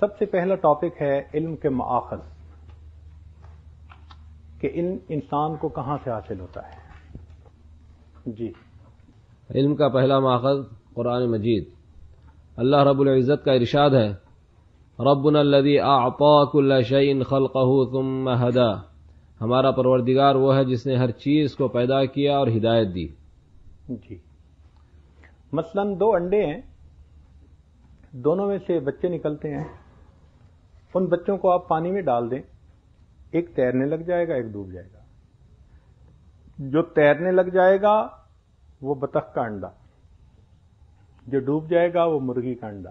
سب سے پہلا ٹاپک ہے علم کے مآخذ، کہ علم انسان کو کہاں سے حاصل ہوتا ہے؟ جی، علم کا پہلا ماخذ قرآن مجید۔ اللہ رب العزت کا ارشاد ہے، ربنا الذی اعطى كل شيء خلقه ثم هدى، ہمارا پروردگار وہ ہے جس نے ہر چیز کو پیدا کیا اور ہدایت دی۔ جی، مثلا 2 انڈے ہیں، دونوں میں سے بچے نکلتے ہیں، ان بچوں کو آپ پانی میں ڈال دیں، ایک تیرنے لگ جائے گا، ایک ڈوب جائے گا۔ جو تیرنے لگ جائے گا وہ بطخ کا انڈا، جو ڈوب جائے گا وہ مرغی کا انڈا،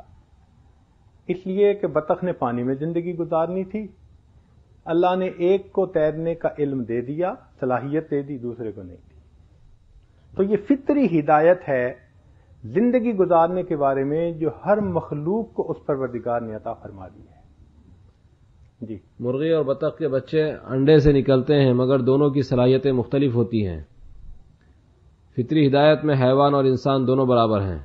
اس لیے کہ بطخ نے پانی میں زندگی گزارنی تھی، اللہ نے ایک کو تیرنے کا علم دے دیا، صلاحیت دے دی، دوسرے کو نہیں دی۔ تو یہ فطری ہدایت ہے زندگی گزارنے کے بارے میں جو ہر مخلوق کو اس پروردگار نے عطا فرما دی ہے۔ جی، مرغی اور بطخ کے بچے انڈے سے نکلتے ہیں، مگر دونوں کی صلاحیتیں مختلف ہوتی ہیں۔ فطری ہدایت میں حیوان اور انسان دونوں برابر ہیں۔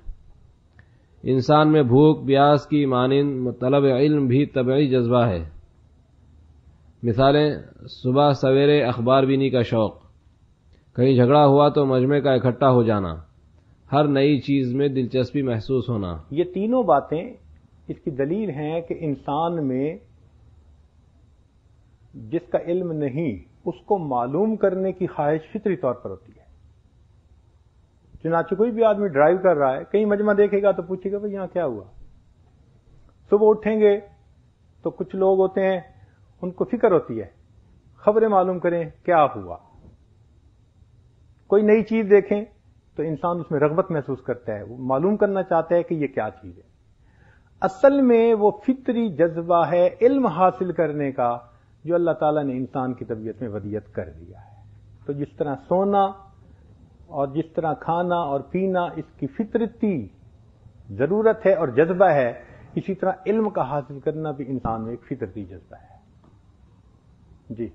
انسان میں بھوک پیاس کی مانند طلب علم بھی طبعی جذبہ ہے۔ مثالیں، صبح سویرے اخبار بینی کا شوق، کہیں جھگڑا ہوا تو مجمع کا اکٹھا ہو جانا، ہر نئی چیز میں دلچسپی محسوس ہونا۔ یہ تینوں باتیں اس کی دلیل ہیں کہ انسان میں جس کا علم نہیں اس کو معلوم کرنے کی خواہش فطری طور پر ہوتی ہے۔ چنانچہ کوئی بھی آدمی ڈرائیو کر رہا ہے، کہیں مجمع دیکھے گا تو پوچھے گا بھئی یہاں کیا ہوا؟ صبح اٹھیں گے تو کچھ لوگ ہوتے ہیں ان کو فکر ہوتی ہے، خبریں معلوم کریں کیا ہوا۔ کوئی نئی چیز دیکھیں تو انسان اس میں رغبت محسوس کرتا ہے، وہ معلوم کرنا چاہتا ہے کہ یہ کیا چیز ہے۔ اصل میں وہ فطری جذبہ ہے علم حاصل کرنے کا جو اللہ تعالیٰ نے انسان کی طبیعت میں ودیت کر دیا ہے۔ تو جس طرح سونا اور جس طرح کھانا اور پینا اس کی فطرتی ضرورت ہے اور جذبہ ہے، اسی طرح علم کا حاصل کرنا بھی انسان میں ایک فطرتی جذبہ ہے۔ جی،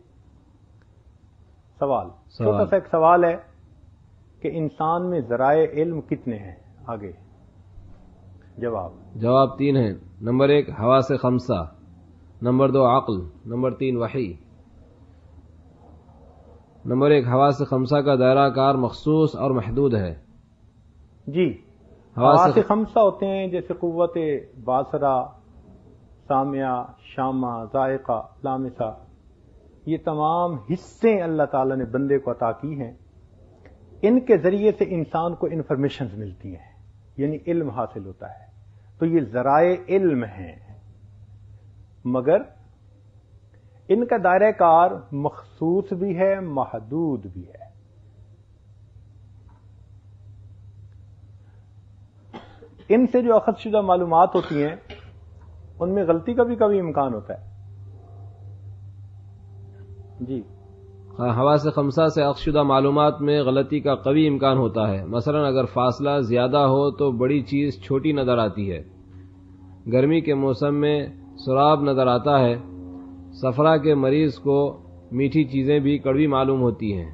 سوال چھوٹا سا ایک سوال ہے کہ انسان میں ذرائع علم کتنے ہیں؟ آگے جواب 3 ہیں۔ نمبر 1 حواس خمسہ، نمبر 2 عقل، نمبر 3 وحی۔ نمبر 1 حواس خمسہ کا دائرہ کار مخصوص اور محدود ہے۔ جی، حواس خمسہ ہوتے ہیں جیسے قوت باصرہ، سامعہ، شامہ، ذائقہ، لامسہ، یہ تمام حصے اللہ تعالیٰ نے بندے کو عطا کی ہیں۔ ان کے ذریعے سے انسان کو انفارمیشنز ملتی ہیں، یعنی علم حاصل ہوتا ہے۔ تو یہ ذرائع علم ہیں، مگر ان کا دائرہ کار مخصوص بھی ہے، محدود بھی ہے۔ ان سے جو اخذ شدہ معلومات ہوتی ہیں ان میں غلطی کا بھی کبھی امکان ہوتا ہے۔ جی، حواس خمسہ سے اخذ شدہ معلومات میں غلطی کا قوی امکان ہوتا ہے۔ مثلا اگر فاصلہ زیادہ ہو تو بڑی چیز چھوٹی نظر آتی ہے۔ گرمی کے موسم میں سراب نظر آتا ہے۔ صفرا کے مریض کو میٹھی چیزیں بھی کڑوی معلوم ہوتی ہیں۔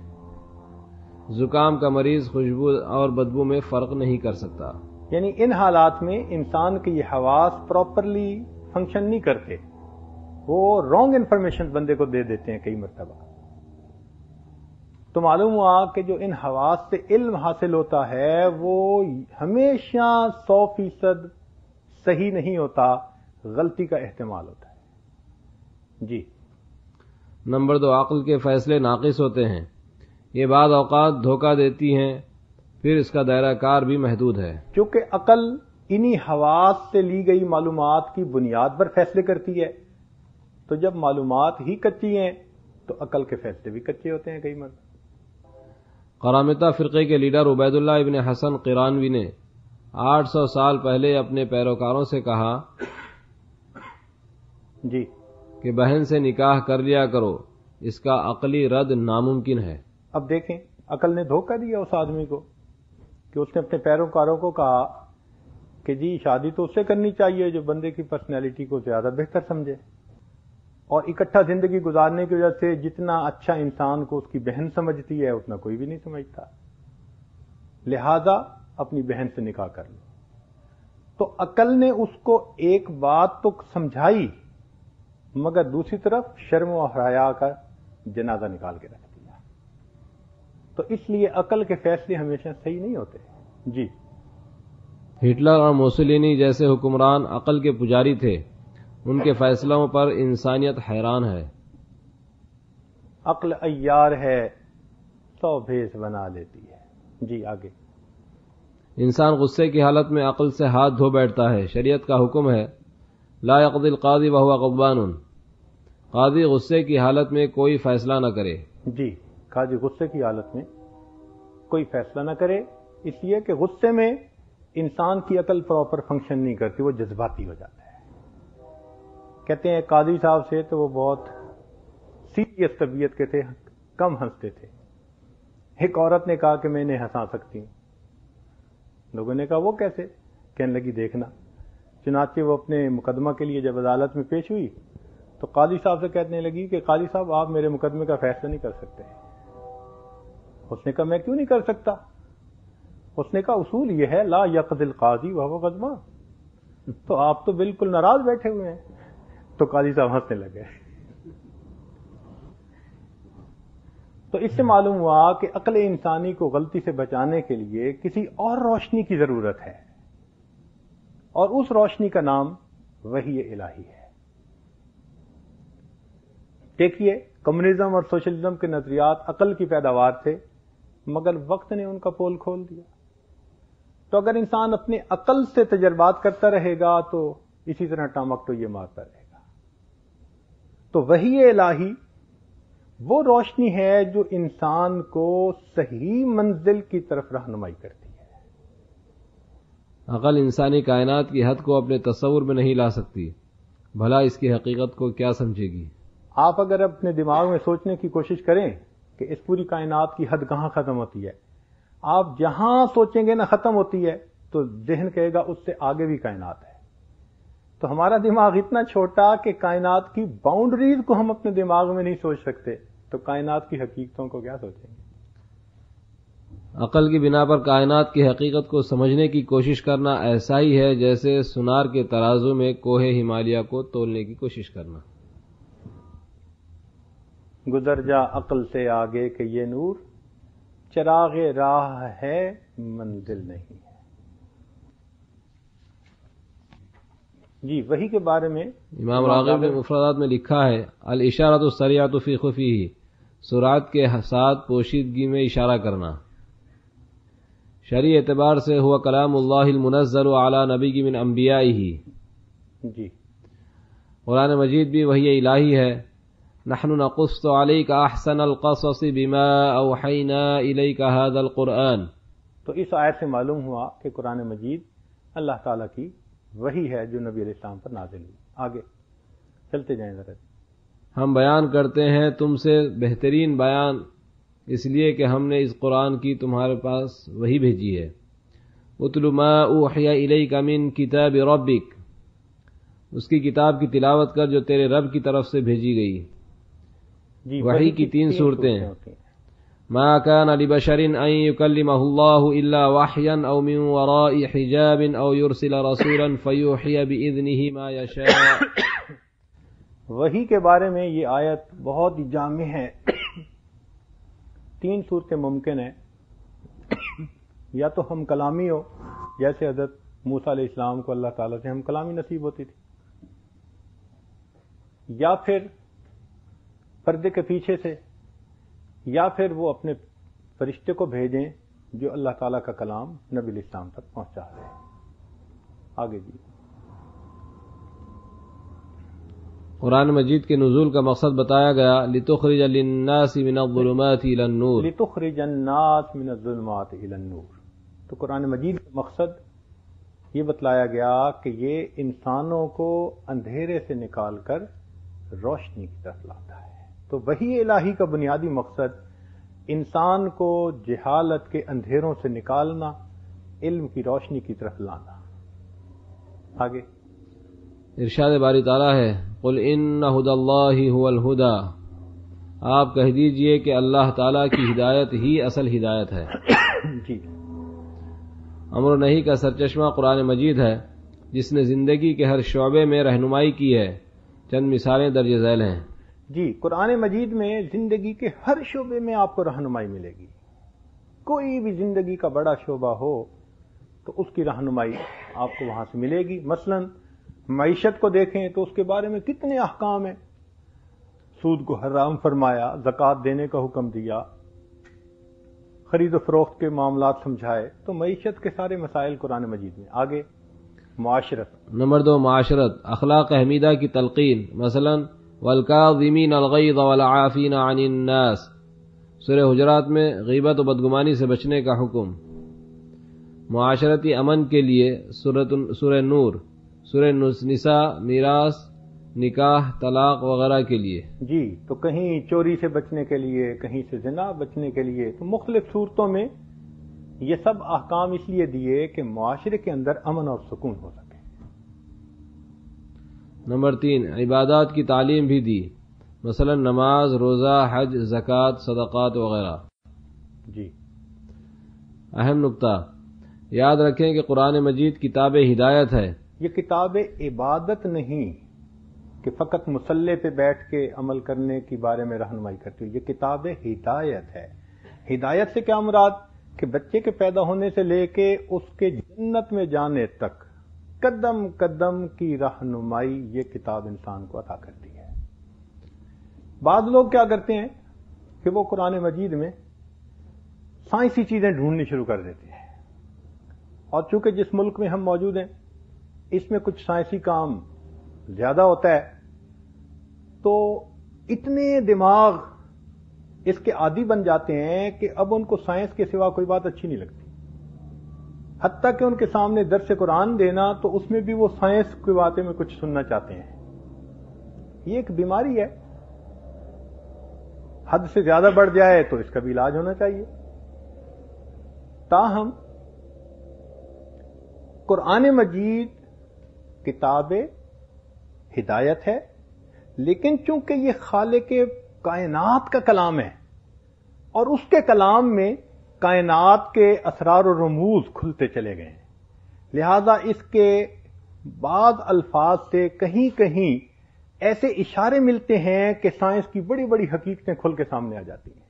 زکام کا مریض خوشبو اور بدبو میں فرق نہیں کر سکتا۔ یعنی ان حالات میں انسان کے یہ حواس پراپرلی فنکشن نہیں کرتے، وہ رانگ انفارمیشن بندے کو دے دیتے ہیں کئی مرتبہ۔ تو معلوم ہوا کہ جو ان حواس سے علم حاصل ہوتا ہے وہ ہمیشہ 100% صحیح نہیں ہوتا، غلطی کا احتمال ہوتا ہے۔ جی، نمبر 2 عقل کے فیصلے ناقص ہوتے ہیں، یہ بعض اوقات دھوکہ دیتی ہیں، پھر اس کا دائرہ کار بھی محدود ہے۔ چونکہ عقل انہی حواس سے لی گئی معلومات کی بنیاد پر فیصلے کرتی ہے، تو جب معلومات ہی کچی ہیں تو عقل کے فیصلے بھی کچے ہوتے ہیں کئی مرتبہ۔ قرامطہ فرقے کے لیڈر عبید اللہ ابن حسن قرانوی نے 800 سال پہلے اپنے پیروکاروں سے کہا جی کہ بہن سے نکاح کر لیا کرو، اس کا عقلی رد ناممکن ہے۔ اب دیکھیں، عقل نے دھوکہ دیا اس آدمی کو کہ اس نے اپنے پیروکاروں کو کہا کہ جی شادی تو اس سے کرنی چاہیے جو بندے کی پرسنالٹی کو زیادہ بہتر سمجھے، اور اکٹھا زندگی گزارنے کی وجہ سے جتنا اچھا انسان کو اس کی بہن سمجھتی ہے اتنا کوئی بھی نہیں سمجھتا، لہذا اپنی بہن سے نکاح کر لو۔ تو عقل نے اس کو ایک بات تو سمجھائی، مگر دوسری طرف شرم و حیا کا جنازہ نکال کے رکھ دیا. تو اس لیے عقل کے فیصلے ہمیشہ صحیح نہیں ہوتے. جی. ہٹلر اور موسولینی جیسے حکمران عقل کے پجاری تھے، ان کے فیصلوں پر انسانیت حیران ہے. عقل عیار ہے 100 بھیس بنا لیتی ہے. جی آگے. انسان غصے کی حالت میں عقل سے ہاتھ دھو بیٹھتا ہے. شریعت کا حکم ہے لا یقضی القاضی وہو غضبان، قاضی غصے کی حالت میں کوئی فیصلہ نہ کرے. جی، قاضی غصے کی حالت میں کوئی فیصلہ نہ کرے، اس لیے کہ غصے میں انسان کی عقل پراپر فنکشن نہیں کرتی، وہ جذباتی ہو جاتا ہے. کہتے ہیں قاضی صاحب سے تو وہ بہت سیریس طبیعت کے تھے، کم ہنستے تھے. ایک عورت نے کہا کہ میں انہیں ہنسا سکتی ہوں. لوگوں نے کہا وہ کیسے؟ کہنے لگی دیکھنا. چنانچہ وہ اپنے مقدمہ کے لیے جب عدالت میں پیش ہوئی تو قاضی صاحب سے کہنے لگی کہ قاضی صاحب آپ میرے مقدمے کا فیصلہ نہیں کر سکتے. اس نے کہا میں کیوں نہیں کر سکتا؟ اس نے کہا اصول یہ ہے لا یقضی القاضی وہو غضبان. تو آپ تو بالکل ناراض بیٹھے ہوئے ہیں. تو قاضی صاحب ہنسنے لگے. تو اس سے معلوم ہوا کہ عقل انسانی کو غلطی سے بچانے کے لیے کسی اور روشنی کی ضرورت ہے، اور اس روشنی کا نام وحی الہی ہے. دیکھیے کمیونزم اور سوشلزم کے نظریات عقل کی پیداوار تھے، مگر وقت نے ان کا پول کھول دیا. تو اگر انسان اپنی عقل سے تجربات کرتا رہے گا تو اسی طرح ٹامک تو یہ مارتا رہے گا. تو وحی الہی وہ روشنی ہے جو انسان کو صحیح منزل کی طرف رہنمائی کرتی ہے. عقل انسانی کائنات کی حد کو اپنے تصور میں نہیں لا سکتی، بھلا اس کی حقیقت کو کیا سمجھے گی؟ آپ اگر اپنے دماغ میں سوچنے کی کوشش کریں کہ اس پوری کائنات کی حد کہاں ختم ہوتی ہے، آپ جہاں سوچیں گے نا ختم ہوتی ہے تو ذہن کہے گا اس سے آگے بھی کائنات ہے. تو ہمارا دماغ اتنا چھوٹا کہ کائنات کی باؤنڈریز کو ہم اپنے دماغ میں نہیں سوچ سکتے، تو کائنات کی حقیقتوں کو کیا سوچیں گے؟ عقل کی بنا پر کائنات کی حقیقت کو سمجھنے کی کوشش کرنا ایسا ہی ہے جیسے سونار کے ترازو میں کوہ ہمالیہ کو تولنے کی کوشش کرنا. گزر جا عقل سے آگے کہ یہ نور چراغ راہ ہے منزل نہیں ہے. جی وحی کے بارے میں امام راغب نے مفردات میں لکھا ہے الاشارۃ السریعۃ فی خفیہ، سرعت کے ساتھ پوشیدگی میں اشارہ کرنا. شرعی اعتبار سے ہوا کلام اللہ المنزل علی نبی من انبیائہ. جی قرآن مجید بھی وحی الہی ہے. نحن نقص علیک احسن القصص بما اوحینا الیک ھذا القرآن. تو اس آیت سے معلوم ہوا کہ قرآن مجید اللہ تعالیٰ کی وحی ہے جو نبی علیہ السلام پر نازل ہوئی. آگے چلتے جائیں ذرا. ہم بیان کرتے ہیں تم سے بہترین بیان، اس لیے کہ ہم نے اس قرآن کی تمہارے پاس وحی بھیجی ہے. اتل ما اوحی الیک من کتاب ربک، اس کی کتاب کی تلاوت کر جو تیرے رب کی طرف سے بھیجی گئی. جی وحی کی 3 صورتیں. ما كان لبشر ان يكلمه الله الا وحيا او من وراء حجاب او يرسل رسولا فيوحي باذنه ما يشاء. وحی کے بارے میں یہ آیت بہت ہی جامع ہے. 3 صورتیں ممکن ہیں، یا تو ہم کلامی ہو جیسے حضرت موسیٰ علیہ السلام کو اللہ تعالیٰ سے ہم کلامی نصیب ہوتی تھی، یا پھر پردے کے پیچھے سے، یا پھر وہ اپنے فرشتے کو بھیجیں جو اللہ تعالیٰ کا کلام نبی علیہ السلام تک پہنچا رہے ہیں. آگے جی. قرآن مجید کے نزول کا مقصد بتایا گیا لتخرج للناس من الظلمات الى النور. لتخرج الناس من الظلمات الى النور. تو قرآن مجید کا مقصد یہ بتلایا گیا کہ یہ انسانوں کو اندھیرے سے نکال کر روشنی کی طرف لاتا ہے. تو وحی الہی کا بنیادی مقصد انسان کو جہالت کے اندھیروں سے نکالنا، علم کی روشنی کی طرف لانا. آگے ارشاد باری تعالیٰ ہے قل ان ھدی اللہ ھو الھدی، آپ کہہ دیجئے کہ اللہ تعالیٰ کی ہدایت ہی اصل ہدایت ہے. جی امر نہیں کا سرچشمہ قرآن مجید ہے. جس نے زندگی کے ہر شعبے میں رہنمائی کی ہے. چند مثالیں درج ذیل ہیں. جی، قرآن مجید میں زندگی کے ہر شعبے میں آپ کو رہنمائی ملے گی. کوئی بھی زندگی کا بڑا شعبہ ہو تو اس کی رہنمائی آپ کو وہاں سے ملے گی. مثلا معیشت کو دیکھیں تو اس کے بارے میں کتنے احکام ہیں. سود کو حرام فرمایا، زکوٰۃ دینے کا حکم دیا، خرید و فروخت کے معاملات سمجھائے. تو معیشت کے سارے مسائل قرآن مجید میں. آگے معاشرت. نمبر 2 معاشرت، اخلاق حمیدہ کی تلقین. مثلا والکاظمین الغیظ والعافین عن الناس، سورہ حجرات میں غیبت و بدگمانی سے بچنے کا حکم. معاشرتی امن کے لیے سورہ نور، سورہ نساء میراث، نکاح، طلاق وغیرہ کے لیے. جی، تو کہیں چوری سے بچنے کے لیے، کہیں سے زنا بچنے کے لیے. تو مختلف صورتوں میں یہ سب احکام اس لیے دیے کہ معاشرے کے اندر امن اور سکون ہو سکے. نمبر 3 عبادات کی تعلیم بھی دی. مثلا نماز، روزہ، حج، زکوٰۃ، صدقات وغیرہ. جی، اہم نکتہ، یاد رکھیں کہ قرآن مجید کتاب ہدایت ہے. یہ کتاب عبادت نہیں کہ فقط مصلی پہ بیٹھ کے عمل کرنے کے بارے میں رہنمائی کرتی. یہ کتاب ہدایت ہے. ہدایت سے کیا مراد؟ کہ بچے کے پیدا ہونے سے لے کے اس کے جنت میں جانے تک قدم قدم کی رہنمائی یہ کتاب انسان کو عطا کرتی ہے. بعض لوگ کیا کرتے ہیں کہ وہ قرآن مجید میں سائنسی چیزیں ڈھونڈنی شروع کر دیتے ہیں. اور چونکہ جس ملک میں ہم موجود ہیں اس میں کچھ سائنسی کام زیادہ ہوتا ہے، تو اتنے دماغ اس کے عادی بن جاتے ہیں کہ اب ان کو سائنس کے سوا کوئی بات اچھی نہیں لگتی. حتیٰ کہ ان کے سامنے درس قرآن دینا تو اس میں بھی وہ سائنس کی باتیں میں کچھ سننا چاہتے ہیں. یہ ایک بیماری ہے، حد سے زیادہ بڑھ جائے تو اس کا بھی علاج ہونا چاہیے. تاہم قرآن مجید کتاب ہدایت ہے، لیکن چونکہ یہ خالق کائنات کا کلام ہے اور اس کے کلام میں کائنات کے اسرار و رموز کھلتے چلے گئے ہیں، لہذا اس کے بعض الفاظ سے کہیں کہیں ایسے اشارے ملتے ہیں کہ سائنس کی بڑی بڑی حقیقتیں کھل کے سامنے آ جاتی ہیں.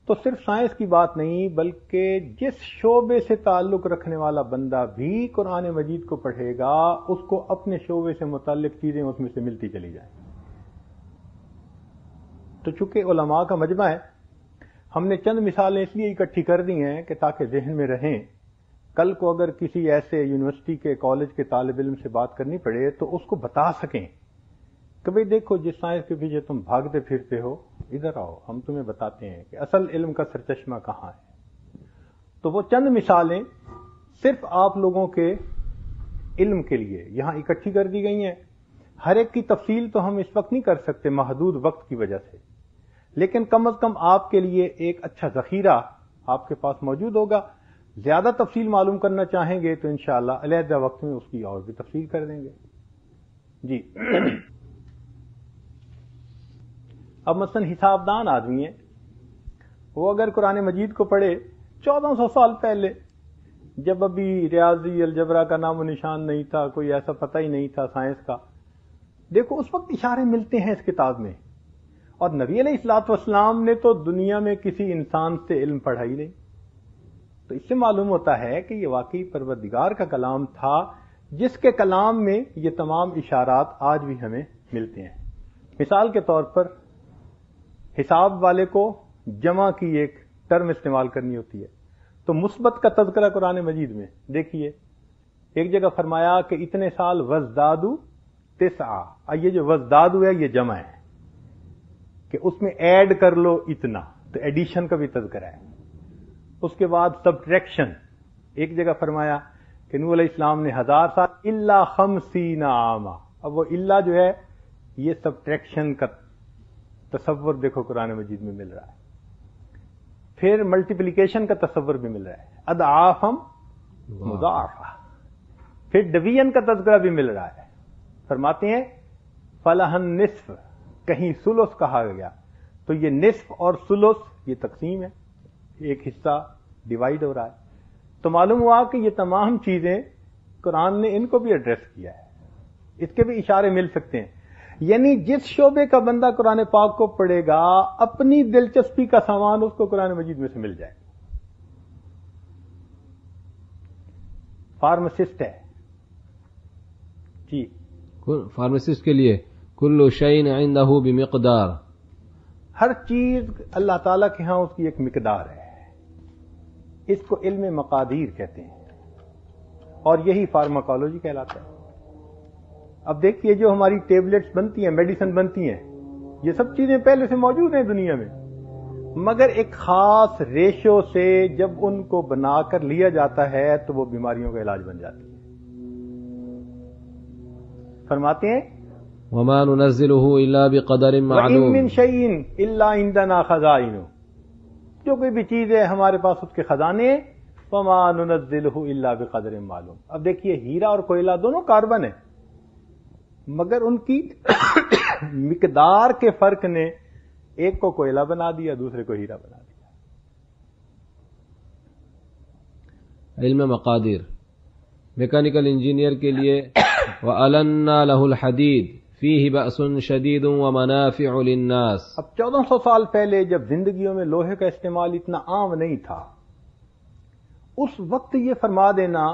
تو صرف سائنس کی بات نہیں بلکہ جس شعبے سے تعلق رکھنے والا بندہ بھی قرآن مجید کو پڑھے گا اس کو اپنے شعبے سے متعلق چیزیں اس میں سے ملتی چلی جائیں. تو چونکہ علماء کا مجمع ہے، ہم نے چند مثالیں اس لیے اکٹھی کر دی ہیں کہ تاکہ ذہن میں رہیں. کل کو اگر کسی ایسے یونیورسٹی کے کالج کے طالب علم سے بات کرنی پڑے تو اس کو بتا سکیں کہ بھئی دیکھو جس سائنس کے پیچھے تم بھاگتے پھرتے ہو ادھر آؤ، ہم تمہیں بتاتے ہیں کہ اصل علم کا سرچشمہ کہاں ہے. تو وہ چند مثالیں صرف آپ لوگوں کے علم کے لیے یہاں اکٹھی کر دی گئی ہیں. ہر ایک کی تفصیل تو ہم اس وقت نہیں کر سکتے محدود وقت کی وجہ سے، لیکن کم از کم آپ کے لیے ایک اچھا ذخیرہ آپ کے پاس موجود ہوگا. زیادہ تفصیل معلوم کرنا چاہیں گے تو انشاءاللہ علیحدہ وقت میں اس کی اور بھی تفصیل کر دیں گے. جی، اب مثلا حساب دان آدمی ہے، وہ اگر قرآن مجید کو پڑھے 1400 سال پہلے، جب ابھی ریاضی الجبرا کا نام و نشان نہیں تھا، کوئی ایسا پتہ ہی نہیں تھا سائنس کا، دیکھو اس وقت اشارے ملتے ہیں اس کتاب میں. اور نبی علیہ الصلوۃ والسلام نے تو دنیا میں کسی انسان سے علم پڑھا ہی نہیں. تو اس سے معلوم ہوتا ہے کہ یہ واقعی پروردگار کا کلام تھا جس کے کلام میں یہ تمام اشارات آج بھی ہمیں ملتے ہیں. مثال کے طور پر حساب والے کو جمع کی ایک ٹرم استعمال کرنی ہوتی ہے تو مثبت کا تذکرہ قرآن مجید میں دیکھیے ایک جگہ فرمایا کہ اتنے سال وزدادو تسعہ. یہ جو وزدادو ہے یہ جمع ہے کہ اس میں ایڈ کر لو اتنا، تو ایڈیشن کا بھی تذکرہ ہے. اس کے بعد سبٹریکشن، ایک جگہ فرمایا کہ نوح علیہ السلام نے 1000 سال الا 50 عاما. اب وہ الا جو ہے یہ سبٹریکشن کا تصور دیکھو قرآن مجید میں مل رہا ہے. پھر ملٹیپلیکیشن کا تصور بھی مل رہا ہے، اضعافم مضاعفہ. پھر ڈویژن کا تذکرہ بھی مل رہا ہے. فرماتے ہیں فلہن نصف، کہیں ثلث کہا گیا تو یہ نصف اور ثلث یہ تقسیم ہے، ایک حصہ ڈیوائیڈ ہو رہا ہے. تو معلوم ہوا کہ یہ تمام چیزیں قرآن نے ان کو بھی ایڈریس کیا ہے. اس کے بھی اشارے مل سکتے ہیں. یعنی جس شعبے کا بندہ قرآن پاک کو پڑھے گا اپنی دلچسپی کا سامان اس کو قرآن مجید میں سے مل جائے. فارماسسٹ ہے جی، فارماسسٹ کے لیے کل شیء عنده بمقدار، ہر چیز اللہ تعالیٰ کے ہاں اس کی ایک مقدار ہے. اس کو علم مقادیر کہتے ہیں اور یہی فارماکالوجی کہلاتا ہے. اب دیکھیے جو ہماری ٹیبلٹس بنتی ہیں، میڈیسن بنتی ہیں، یہ سب چیزیں پہلے سے موجود ہیں دنیا میں، مگر ایک خاص ریشو سے جب ان کو بنا کر لیا جاتا ہے تو وہ بیماریوں کا علاج بن جاتی ہے. فرماتے ہیں وما ننزله الا بقدر وَإِن معلوم، مِّن شَيْءٍ إِلَّا عِندَنَا خَزَائِنُهُ، جو کوئی بھی چیز ہے ہمارے پاس اس کے خزانے. وَمَا نُنَزِّلُهُ إِلَّا بِقَدْرٍ معلوم. اب دیکھیے ہیرا اور کوئلہ دونوں کاربن ہیں، مگر ان کی مقدار کے فرق نے ایک کو کوئلہ بنا دیا، دوسرے کو ہیرا بنا دیا. علم مقادیر. میکینیکل انجینئر کے لیے وَأَلَنَّا لَهُ الْحَدِيدَ فِيهِ بَأْسٌ شَدِيدٌ وَمَنَافِعُ لِلنَّاسِ. اب 1400 سال پہلے جب زندگیوں میں لوہے کا استعمال اتنا عام نہیں تھا، اس وقت یہ فرما دینا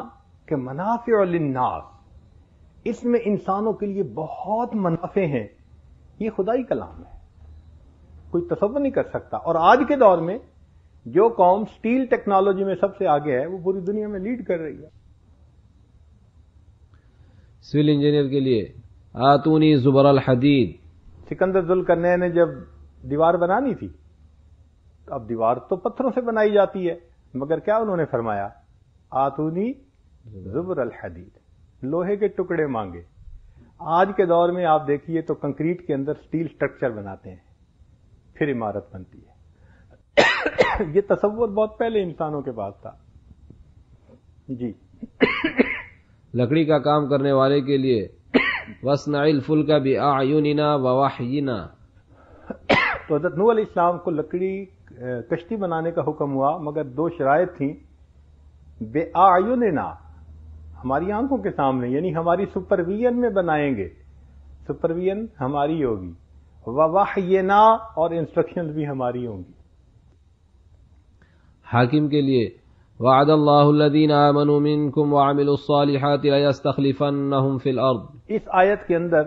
کہ منافع للناس، اس میں انسانوں کے لیے بہت منافع ہیں، یہ خدائی کلام ہے، کوئی تصور نہیں کر سکتا. اور آج کے دور میں جو قوم سٹیل ٹیکنالوجی میں سب سے آگے ہے وہ پوری دنیا میں لیڈ کر رہی ہے. سول انجینئر کے لیے آتونی زبر الحدید. سکندر ذوالقرنین نے جب دیوار بنانی تھی، تو اب دیوار تو پتھروں سے بنائی جاتی ہے، مگر کیا انہوں نے فرمایا؟ آتونی زبر الحدید، لوہے کے ٹکڑے مانگے. آج کے دور میں آپ دیکھیے تو کنکریٹ کے اندر سٹیل سٹرکچر بناتے ہیں، پھر عمارت بنتی ہے. یہ تصور بہت پہلے انسانوں کے پاس تھا. جی. لکڑی کا کام کرنے والے کے لیے وَاصْنَعِ الْفُلْكَ بِأَعْيُنِنَا وَوَحْيِنَا. تو حضرت نوح علیہ السلام کو لکڑی کشتی بنانے کا حکم ہوا، مگر دو شرائط تھیں. بِأَعْيُنِنَا، ہماری آنکھوں کے سامنے، یعنی ہماری سپرویژن میں بنائیں گے، سپرویژن ہماری ہوگی. وَوَحْيِنَا، اور انسٹرکشنز بھی ہماری ہوں گی. حاکم کے لیے وعد اللہ الذین آمنوا منکم وعملوا الصالحات لیستخلفنہم فی الارض. اس آیت کے اندر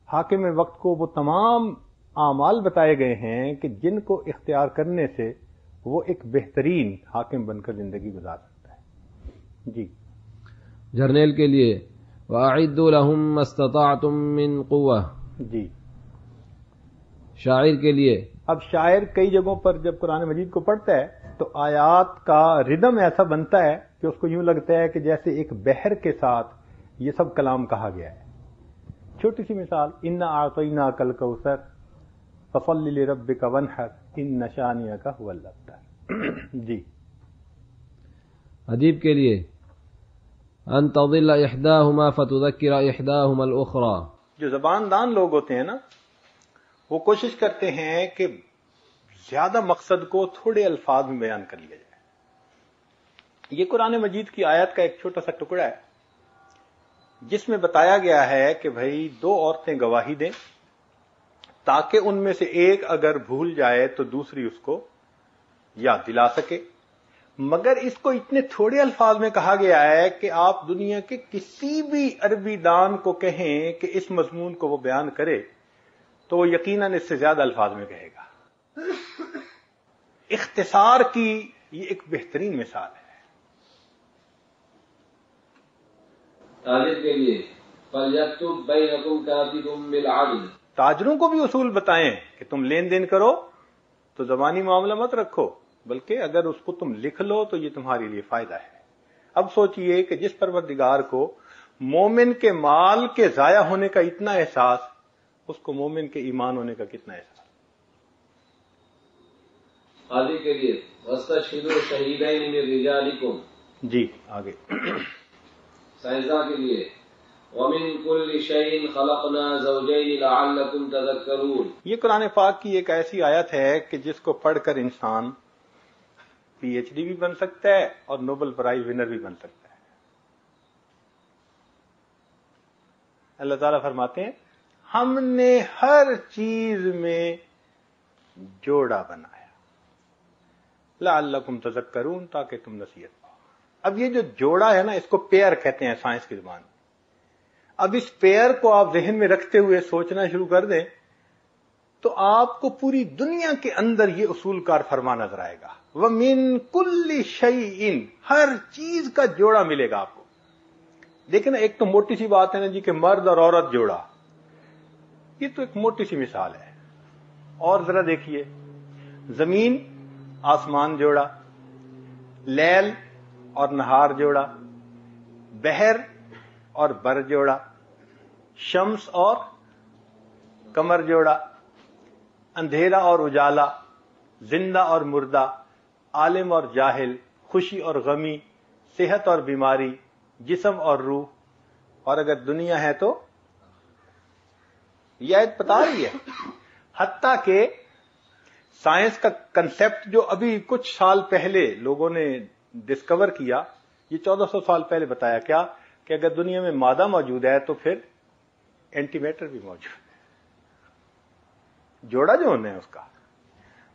حاکم وقت کو وہ تمام اعمال بتائے گئے ہیں کہ جن کو اختیار کرنے سے وہ ایک بہترین حاکم بن کر زندگی گزار سکتا ہے. جی. جرنیل کے لیے وَأَعِدُّوا لَهُم مَّا اسْتَطَعْتُم مِّن قُوَّةٍ. جی. شاعر کے لیے اب شاعر کئی جگہوں پر جب قرآن مجید کو پڑھتا ہے تو آیات کا ردم ایسا بنتا ہے کہ اس کو یوں لگتا ہے کہ جیسے ایک بحر کے ساتھ یہ سب کلام کہا گیا ہے. چھوٹی سی مثال، اِنَّا أَعْطَيْنَاكَ الْكَوْثَرَ فَصَلِّ لِرَبِّكَ وَانْحَرْ إِنَّ شَانِئَكَ هُوَ الْأَبْتَرُ. جی. ادیب کے لیے ان تضل احداہما فتذکر احداہما الاخرى. جو زبان دان لوگ ہوتے ہیں نا، وہ کوشش کرتے ہیں کہ زیادہ مقصد کو تھوڑے الفاظ میں بیان کر لیا جائے. یہ قرآن مجید کی آیت کا ایک چھوٹا سا ٹکڑا ہے جس میں بتایا گیا ہے کہ بھائی دو عورتیں گواہی دیں تاکہ ان میں سے ایک اگر بھول جائے تو دوسری اس کو یاد دلا سکے. مگر اس کو اتنے تھوڑے الفاظ میں کہا گیا ہے کہ آپ دنیا کے کسی بھی عربی دان کو کہیں کہ اس مضمون کو وہ بیان کرے تو وہ یقیناً اس سے زیادہ الفاظ میں کہے گا. اختصار کی یہ ایک بہترین مثال ہے. تاجر کے لیے فَلْيَكْتُبْ بَيْنَكُمْ كَاتِبٌ بِالْعَدْلِ. تاجروں کو بھی اصول بتائیں کہ تم لین دین کرو تو زبانی معاملہ مت رکھو، بلکہ اگر اس کو تم لکھ لو تو یہ تمہارے لیے فائدہ ہے. اب سوچئے کہ جس پروردگار کو مومن کے مال کے ضائع ہونے کا اتنا احساس، اس کو مومن کے ایمان ہونے کا کتنا احساس. قاضی کے لیے وَاسْتَشْهِدُوا شَهِيدَيْنِ مِن رِجَالِكُمْ. جی آگے. سائنسداں کے لیے وَمِن كُلِّ شَيْءٍ خَلَقْنَا زَوْجَيْنِ لَعَلَّكُمْ تَذَكَّرُونَ. یہ قرآن پاک کی ایک ایسی آیت ہے کہ جس کو پڑھ کر انسان پی ایچ ڈی بھی بن سکتا ہے اور نوبل پرائز ونر بھی بن سکتا ہے. اللہ تعالیٰ فرماتے ہیں ہم نے ہر چیز میں جوڑا بنایا، لعلکم تذکرون، تاکہ تم نصیحت پاؤ۔ اب یہ جو جوڑا ہے نا، اس کو پیئر کہتے ہیں سائنس کی زبان میں۔ اب اس پیئر کو آپ ذہن میں رکھتے ہوئے سوچنا شروع کر دیں تو آپ کو پوری دنیا کے اندر یہ اصول کار فرما نظر آئے گا، وَمِن كُلِّ شَيْءٍ، ہر چیز کا جوڑا ملے گا آپ کو۔ دیکھیں نا، ایک تو موٹی سی بات ہے نا جی کہ مرد اور عورت جوڑا، یہ تو ایک موٹی سی مثال ہے۔ اور ذرا دیکھیے، زمین آسمان جوڑا، لیل اور نہار جوڑا، بحر اور بر جوڑا، شمس اور قمر جوڑا، اندھیرا اور اجالا، زندہ اور مردہ، عالم اور جاہل، خوشی اور غمی، صحت اور بیماری، جسم اور روح، اور اگر دنیا ہے تو یہ آیت بتا رہی ہے حتیٰ کہ سائنس کا کنسپٹ جو ابھی کچھ سال پہلے لوگوں نے ڈسکور کیا، یہ 1400 سال پہلے بتایا کیا کہ اگر دنیا میں مادہ موجود ہے تو پھر اینٹی میٹر بھی موجود ہے، جوڑا جو ہونا ہے اس کا۔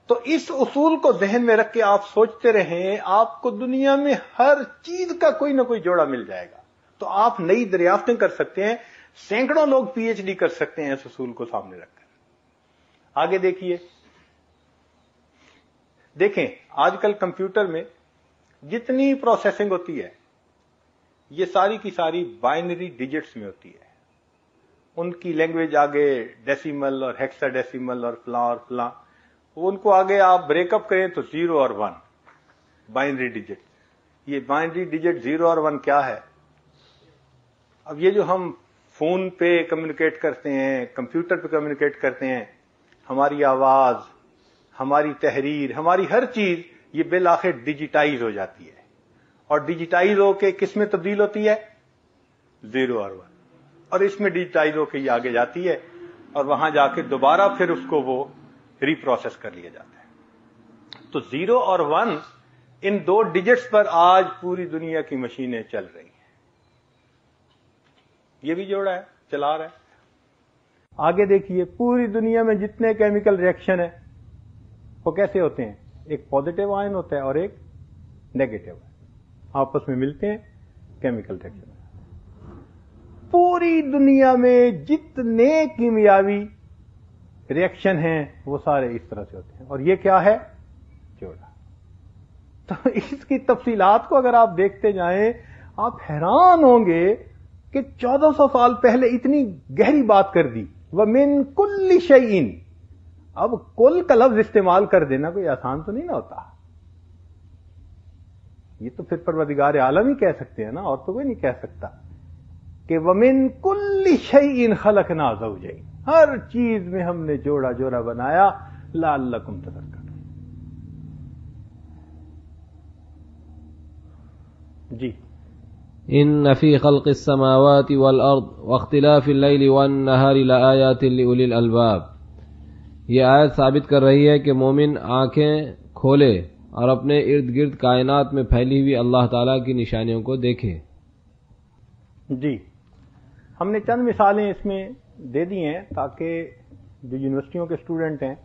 تو اس اصول کو ذہن میں رکھ کے آپ سوچتے رہیں، آپ کو دنیا میں ہر چیز کا کوئی نہ کوئی جوڑا مل جائے گا، تو آپ نئی دریافتیں کر سکتے ہیں۔ سینکڑوں لوگ پی ایچ ڈی کر سکتے ہیں اس اصول کو سامنے رکھ کر۔ آگے دیکھیے، دیکھیں آج کل کمپیوٹر میں جتنی پروسیسنگ ہوتی ہے یہ ساری کی ساری بائنری ڈیجٹس میں ہوتی ہے۔ ان کی لینگویج آگے ڈیسیمل اور ہیکسا ڈیسیمل اور فلاں، ان کو آگے آپ بریک اپ کریں تو 0 اور 1 بائنری ڈیجٹ۔ یہ بائنری ڈیجٹ 0 اور 1 کیا ہے؟ اب یہ جو ہم فون پہ کمیونیکیٹ کرتے ہیں، کمپیوٹر پہ کمیونیکیٹ کرتے ہیں، ہماری آواز، ہماری تحریر، ہماری ہر چیز یہ بالآخر ڈیجیٹائز ہو جاتی ہے، اور ڈیجیٹائز ہو کے کس میں تبدیل ہوتی ہے؟ 0 اور 1۔ اور اس میں ڈیجیٹائز ہو کے یہ آگے جاتی ہے اور وہاں جا کے دوبارہ پھر اس کو وہ ری پروسیس کر لیا جاتا ہے۔ تو 0 اور 1 ان 2 ڈیجٹس پر آج پوری دنیا کی مشینیں چل رہی ہیں۔ یہ بھی جوڑا ہے، چلا رہا ہے۔ آگے دیکھیے، پوری دنیا میں جتنے کیمیکل ریئیکشن ہیں وہ کیسے ہوتے ہیں؟ ایک پازیٹیو آئن ہوتا ہے اور ایک نیگیٹو ہے، آپس میں ملتے ہیں، کیمیکل ریئیکشن۔ پوری دنیا میں جتنے کیمیاوی ریئیکشن ہیں وہ سارے اس طرح سے ہوتے ہیں، اور یہ کیا ہے؟ جوڑا۔ تو اس کی تفصیلات کو اگر آپ دیکھتے جائیں آپ حیران ہوں گے کہ 1400 سال پہلے اتنی گہری بات کر دی۔ وَمِن كُلِّ شَيْءٍ، اب کل کا لفظ استعمال کر دینا کوئی آسان تو نہیں نہ ہوتا، یہ تو پھر پروردگار عالم ہی کہہ سکتے ہیں نا، اور تو کوئی نہیں کہہ سکتا کہ وَمِن كُلِّ شَيْءٍ خَلَقْنَا زَوْجَيْنِ، ہر چیز میں ہم نے جوڑا جوڑا بنایا، لَعَلَّكُمْ تَذَكَّرُونَ۔ جی، ان فی خلق السماوات والارض واختلاف اللیل والنہار لآیات لأولی الالباب، یہ آیت ثابت کر رہی ہے کہ مومن آنکھیں کھولے اور اپنے ارد گرد کائنات میں پھیلی ہوئی اللہ تعالیٰ کی نشانیوں کو دیکھے۔ جی، ہم نے چند مثالیں اس میں دے دی ہیں تاکہ جو یونیورسٹیوں کے اسٹوڈنٹ ہیں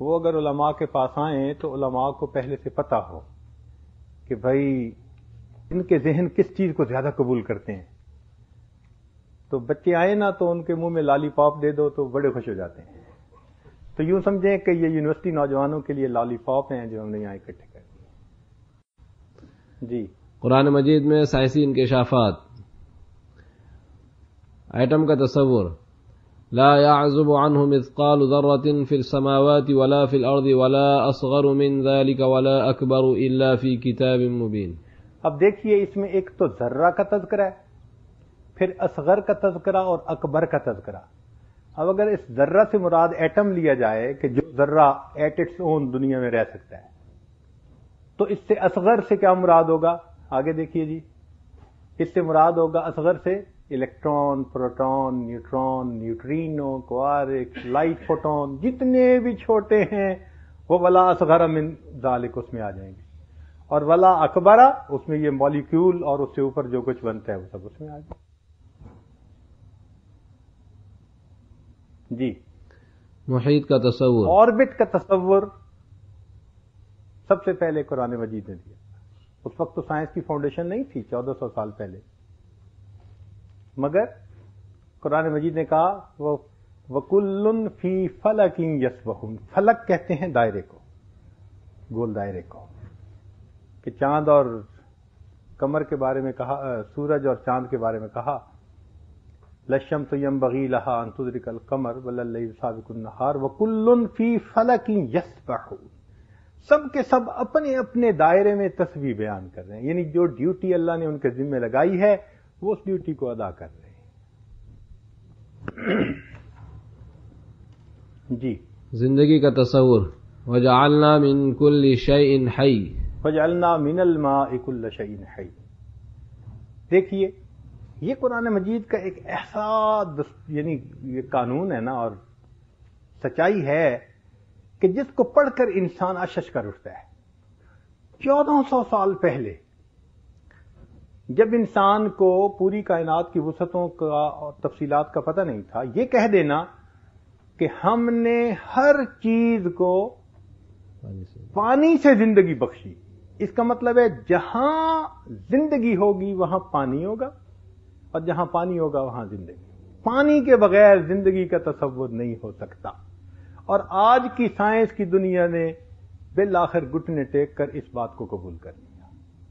وہ اگر علماء کے پاس آئیں تو علماء کو پہلے سے پتہ ہو کہ بھائی ان کے ذہن کس چیز کو زیادہ قبول کرتے ہیں۔ تو بچے آئے نا تو ان کے منہ میں لالی پاپ دے دو تو بڑے خوش ہو جاتے ہیں، تو یوں سمجھیں کہ یہ یونیورسٹی نوجوانوں کے لیے لالی پاپ ہیں جو ہم نے یہاں اکٹھے کر دیے۔ جی، قرآن مجید میں سائنسی انکشافات، ایٹم کا تصور، لا يعزب عنه مثقال ذرة في السماوات ولا في الأرض ولا أصغر من ذلك ولا أكبر إلا في كتاب مبين۔ اب دیکھیے اس میں ایک تو ذرہ کا تذکرہ ہے، پھر اصغر کا تذکرہ اور اکبر کا تذکرہ۔ اب اگر اس ذرہ سے مراد ایٹم لیا جائے کہ جو ذرہ ایٹ اٹس اون دنیا میں رہ سکتا ہے، تو اس سے اصغر سے کیا مراد ہوگا؟ آگے دیکھیے جی، اس سے مراد ہوگا اصغر سے electron, proton, neutron, neutrino, quark, light photon, جتنے بھی چھوٹے ہیں وہ ولا اصغر من ذالک اس میں آ جائیں گے، اور ولا اکبرہ اس میں یہ مالیکیول اور اس سے اوپر جو کچھ بنتا ہے وہ سب اس میں آ جائے۔ جی محیط کا تصور، آربٹ کا تصور سب سے پہلے قرآن مجید نے دیا. اس وقت تو سائنس کی فاؤنڈیشن نہیں تھی 1400 سال پہلے، مگر قرآن مجید نے کہا وَكُلٌّ فِي فَلَكٍ يَسْبَحُونَ. فلک کہتے ہیں دائرے کو، گول دائرے کو، کہ چاند اور قمر کے بارے میں کہا، سورج اور چاند کے بارے میں کہا لَلشَّمْسُ يَنبَغِي لَهَا أَن تُدْرِكَ الْقَمَرَ وَلَا اللَّيْلُ سَابِقُ النَّهَارِ وَكُلٌّ فِي فَلَكٍ يَسْبَحُونَ. سب کے سب اپنے اپنے دائرے میں تسبیح بیان کر رہے ہیں، یعنی جو ڈیوٹی اللہ نے ان کے ذمہ لگائی ہے وہ اس ڈیوٹی کو ادا کر رہے ہیں. جی زندگی کا تصور، وَجَعَلْنَا مِن كُلِّ شَيْءٍ حَيٍّ. وَجَعَلْنَا مِنَ الْمَاءِ كُلَّ شَيْءٍ حَيٍّ. دیکھیے یہ قرآن مجید کا ایک ایسا یعنی یہ قانون ہے نا اور سچائی ہے کہ جس کو پڑھ کر انسان اشش کر اٹھتا ہے. 1400 سال پہلے جب انسان کو پوری کائنات کی وسعتوں کا اور تفصیلات کا پتہ نہیں تھا، یہ کہہ دینا کہ ہم نے ہر چیز کو پانی سے زندگی بخشی، اس کا مطلب ہے جہاں زندگی ہوگی وہاں پانی ہوگا اور جہاں پانی ہوگا وہاں زندگی. پانی کے بغیر زندگی کا تصور نہیں ہو سکتا. اور آج کی سائنس کی دنیا نے بالآخر گھٹنے ٹیک کر اس بات کو قبول کر لیا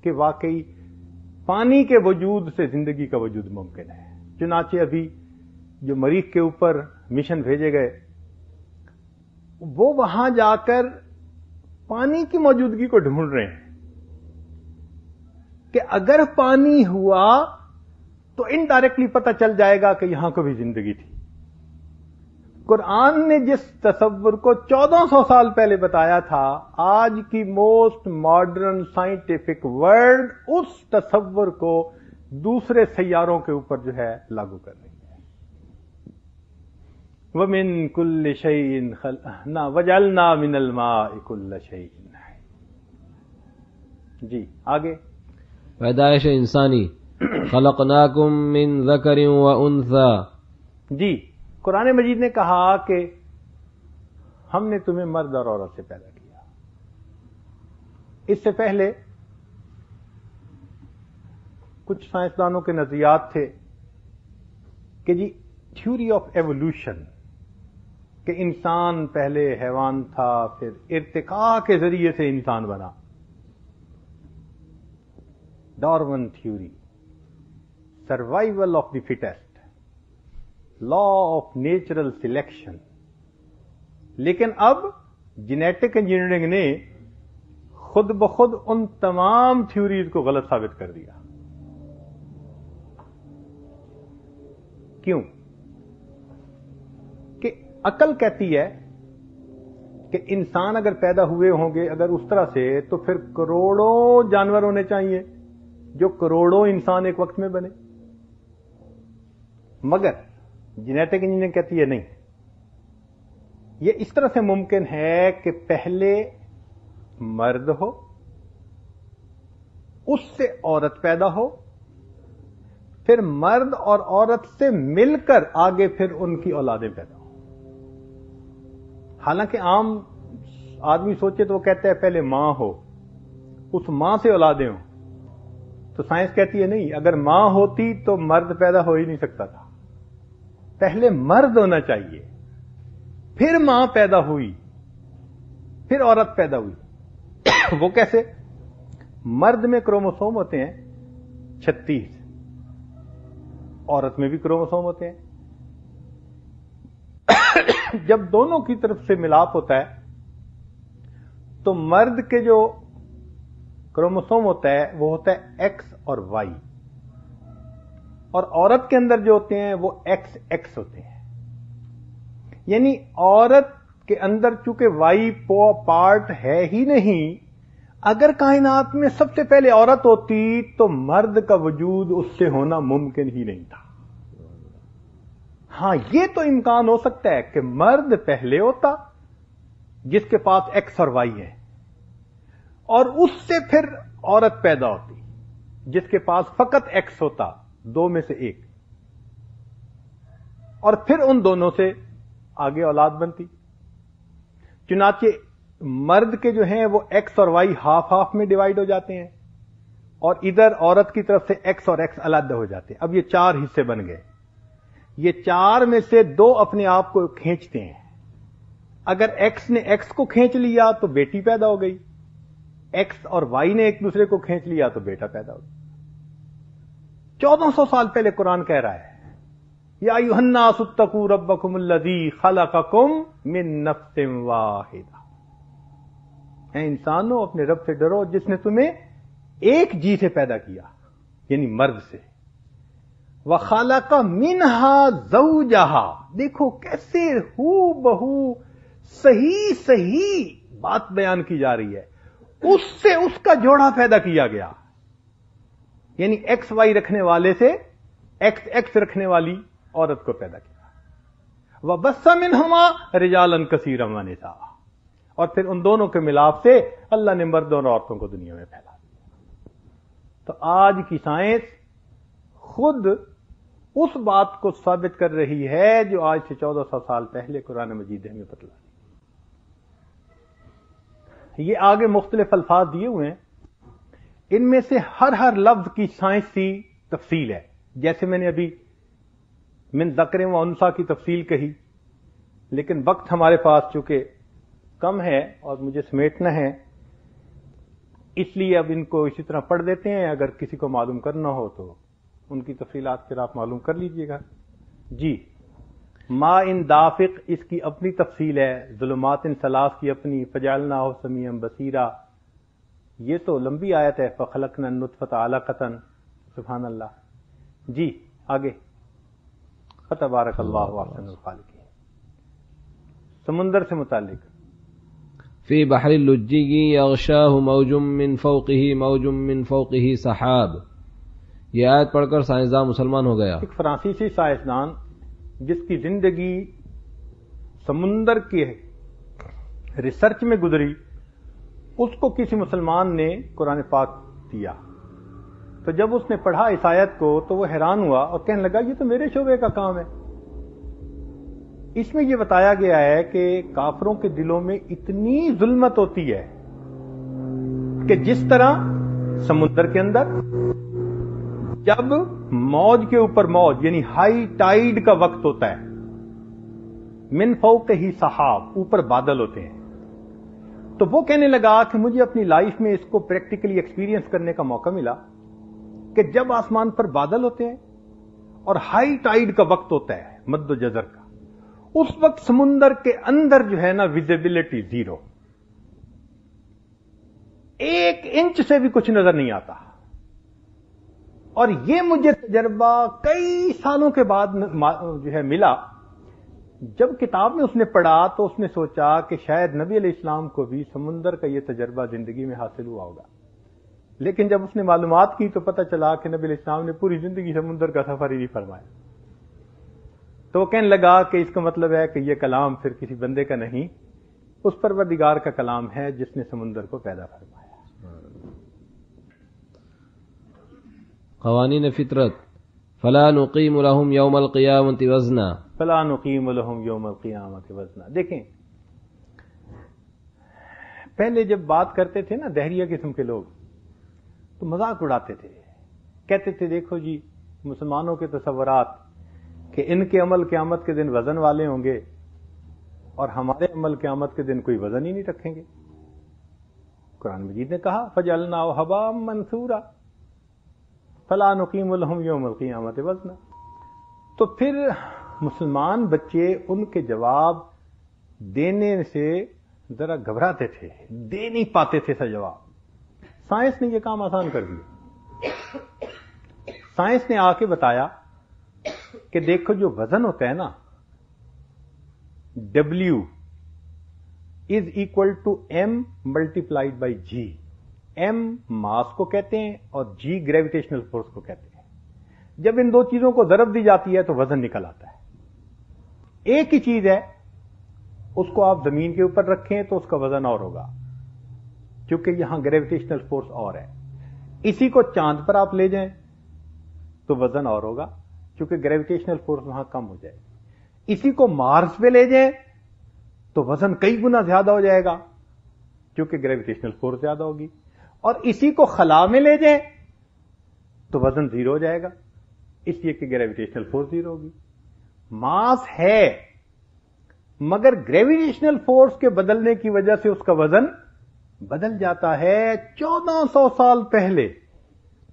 کہ واقعی پانی کے وجود سے زندگی کا وجود ممکن ہے. چنانچہ ابھی جو مریخ کے اوپر مشن بھیجے گئے وہ وہاں جا کر پانی کی موجودگی کو ڈھونڈ رہے ہیں کہ اگر پانی ہوا تو انڈائریکٹلی پتہ چل جائے گا کہ یہاں کبھی زندگی تھی. قرآن نے جس تصور کو 1400 سال پہلے بتایا تھا، آج کی موسٹ ماڈرن سائنٹیفک ورلڈ اس تصور کو دوسرے سیاروں کے اوپر جو ہے لاگو کر رہی ہے. وَمِن كُلِّ شَيْءٍ خَلَقْنَا وَجَعَلْنَا مِنَ الْمَاءِ كُلَّ شَيْءٍ حَيٍّ. جی آگے پیدائش انسانی، خلقناکم من ذکر و انثی. جی قرآن مجید نے کہا کہ ہم نے تمہیں مرد اور عورت سے پیدا کیا. اس سے پہلے کچھ سائنسدانوں کے نظریات تھے کہ جی تھیوری آف ایوولوشن، کہ انسان پہلے حیوان تھا پھر ارتقاء کے ذریعے سے انسان بنا. Darwin theory, survival of the fittest, law of natural selection. لیکن اب جینیٹک انجینئرنگ نے خود بخود ان تمام تھیوریز کو غلط ثابت کر دیا. کیوں؟ کہ عقل کہتی ہے کہ انسان اگر پیدا ہوئے ہوں گے اگر اس طرح سے تو پھر کروڑوں جانور ہونے چاہیے جو کروڑوں انسان ایک وقت میں بنے. مگر جینیٹک انجینئرنگ کہتی ہے نہیں، یہ اس طرح سے ممکن ہے کہ پہلے مرد ہو، اس سے عورت پیدا ہو، پھر مرد اور عورت سے مل کر آگے پھر ان کی اولادیں پیدا ہوں. حالانکہ عام آدمی سوچے تو وہ کہتا ہے پہلے ماں ہو، اس ماں سے اولادیں ہوں. تو سائنس کہتی ہے نہیں، اگر ماں ہوتی تو مرد پیدا ہو ہی نہیں سکتا تھا. پہلے مرد ہونا چاہیے، پھر ماں پیدا ہوئی، پھر عورت پیدا ہوئی. وہ کیسے؟ مرد میں کروموسوم ہوتے ہیں 36، عورت میں بھی کروموسوم ہوتے ہیں. جب دونوں کی طرف سے ملاپ ہوتا ہے تو مرد کے جو کروموسوم ہوتا ہے وہ ہوتا ہے ایکس اور وائی، اور عورت کے اندر جو ہوتے ہیں وہ ایکس ایکس ہوتے ہیں. یعنی عورت کے اندر چونکہ وائی پارٹ ہے ہی نہیں، اگر کائنات میں سب سے پہلے عورت ہوتی تو مرد کا وجود اس سے ہونا ممکن ہی نہیں تھا. ہاں یہ تو امکان ہو سکتا ہے کہ مرد پہلے ہوتا جس کے پاس ایکس اور وائی ہے، اور اس سے پھر عورت پیدا ہوتی جس کے پاس فقط ایکس ہوتا، دو میں سے ایک، اور پھر ان دونوں سے آگے اولاد بنتی. چنانچہ مرد کے جو ہیں وہ ایکس اور وائی ہاف ہاف میں ڈیوائڈ ہو جاتے ہیں اور ادھر عورت کی طرف سے ایکس اور ایکس علیحدہ ہو جاتے ہیں. اب یہ 4 حصے بن گئے. یہ 4 میں سے 2 اپنے آپ کو کھینچتے ہیں. اگر ایکس نے ایکس کو کھینچ لیا تو بیٹی پیدا ہو گئی, ایکس اور وائی نے ایک دوسرے کو کھینچ لیا تو بیٹا پیدا ہو گیا. 1400 سال پہلے قرآن کہہ رہا ہے یا ایھا الناس اتقوا ربکم الذی خلقکم من نفس واحدہ, اے انسانوں اپنے رب سے ڈرو جس نے تمہیں ایک جی سے پیدا کیا, یعنی مرد سے. وَخَلَقَ مِنْهَا زَوْجَهَا, دیکھو کیسے ہو بہو صحیح بات بیان کی جا رہی ہے. اس سے اس کا جوڑا پیدا کیا گیا, یعنی ایکس وائی رکھنے والے سے ایکس ایکس رکھنے والی عورت کو پیدا کیا. وَبَثَّ مِنْهُمَا رِجَالًا كَثِيرًا وَنِسَاءً, اور پھر ان دونوں کے ملاپ سے اللہ نے مردوں اور عورتوں کو دنیا میں پھیلا دیا. تو آج کی سائنس خود اس بات کو ثابت کر رہی ہے جو آج سے 1400 سال پہلے قرآن مجید ہمیں بتلا. یہ آگے مختلف الفاظ دیے ہوئے ہیں, ان میں سے ہر لفظ کی سائنسی تفصیل ہے. جیسے میں نے ابھی من ذکر و انثی کی تفصیل کہی, لیکن وقت ہمارے پاس چونکہ کم ہے اور مجھے سمیٹنا ہے, اس لیے اب ان کو اسی طرح پڑھ دیتے ہیں. اگر کسی کو معلوم کرنا ہو تو ان کی تفصیلات پھر آپ معلوم کر لیجئے گا. جی, ما ان دافق اس کی اپنی تفصیل ہے, ظلمات ان ثلاث کی اپنی, فجعلناہ سمیعا بصیرا, یہ تو لمبی آیت ہے. فخلقنا النطفۃ علقۃ, سبحان اللہ. جی آگے, فتبارک اللہ احسن الخالقین. سمندر سے متعلق فی بحر اللجی یغشاہ موج من فوقہ موج من فوقہ سحاب. یہ آیت پڑھ کر سائنسداں مسلمان ہو گیا. ایک فرانسیسی سائنسدان جس کی زندگی سمندر کی ریسرچ میں گزری, اس کو کسی مسلمان نے قرآن پاک دیا. تو جب اس نے پڑھا اس آیت کو تو وہ حیران ہوا اور کہنے لگا یہ تو میرے شعبے کا کام ہے. اس میں یہ بتایا گیا ہے کہ کافروں کے دلوں میں اتنی ظلمت ہوتی ہے کہ جس طرح سمندر کے اندر جب موج کے اوپر موج یعنی ہائی ٹائیڈ کا وقت ہوتا ہے, من فوقہ سحاب, اوپر بادل ہوتے ہیں, تو وہ کہنے لگا کہ مجھے اپنی لائف میں اس کو پریکٹیکلی ایکسپیرینس کرنے کا موقع ملا کہ جب آسمان پر بادل ہوتے ہیں اور ہائی ٹائیڈ کا وقت ہوتا ہے مد و جزر کا, اس وقت سمندر کے اندر جو ہے نا ویزیبلٹی 0, 1 انچ سے بھی کچھ نظر نہیں آتا. اور یہ مجھے تجربہ کئی سالوں کے بعد جو ہے ملا. جب کتاب میں اس نے پڑھا تو اس نے سوچا کہ شاید نبی علیہ السلام کو بھی سمندر کا یہ تجربہ زندگی میں حاصل ہوا ہوگا. لیکن جب اس نے معلومات کی تو پتہ چلا کہ نبی علیہ السلام نے پوری زندگی سمندر کا سفر ہی نہیں فرمایا. تو وہ کہنے لگا کہ اس کا مطلب ہے کہ یہ کلام پھر کسی بندے کا نہیں, اس پروردگار کا کلام ہے جس نے سمندر کو پیدا فرمایا. قوانین فطرت, فلا نقیم لهم یوم القیامت وزنا, فلا نقیم لهم یوم القیامت وزنا. دیکھیں پہلے جب بات کرتے تھے نا دہریہ قسم کے لوگ تو مذاق اڑاتے تھے, کہتے تھے دیکھو جی مسلمانوں کے تصورات کہ ان کے عمل قیامت کے دن وزن والے ہوں گے اور ہمارے عمل قیامت کے دن کوئی وزن ہی نہیں رکھیں گے. قرآن مجید نے کہا فجعلناہ ھباء منثورا فلا نقیم لهم یوم القیامت وزنا. تو پھر مسلمان بچے ان کے جواب دینے سے ذرا گھبراتے تھے, دے نہیں پاتے تھے سا جواب. سائنس نے یہ کام آسان کر دیا. سائنس نے آ کے بتایا کہ دیکھو جو وزن ہوتا ہے نا W is equal to M multiplied by G. M mass کو کہتے ہیں اور G گریویٹیشنل فورس کو کہتے ہیں. جب ان دو چیزوں کو ضرب دی جاتی ہے تو وزن نکل آتا ہے. ایک ہی چیز ہے, اس کو آپ زمین کے اوپر رکھیں تو اس کا وزن اور ہوگا کیونکہ یہاں گریویٹیشنل فورس اور ہے. اسی کو چاند پر آپ لے جائیں تو وزن اور ہوگا کیونکہ گریویٹیشنل فورس وہاں کم ہو جائے. اسی کو مارس پہ لے جائیں تو وزن کئی گنا زیادہ ہو جائے گا کیونکہ گریویٹیشنل فورس زیادہ ہوگی، اور اسی کو خلا میں لے جائیں تو وزن زیرو ہو جائے گا، اس لیے کہ گریویٹیشنل فورس زیرو ہوگی۔ ماس ہے مگر گریویٹیشنل فورس کے بدلنے کی وجہ سے اس کا وزن بدل جاتا ہے۔ 1400 سال پہلے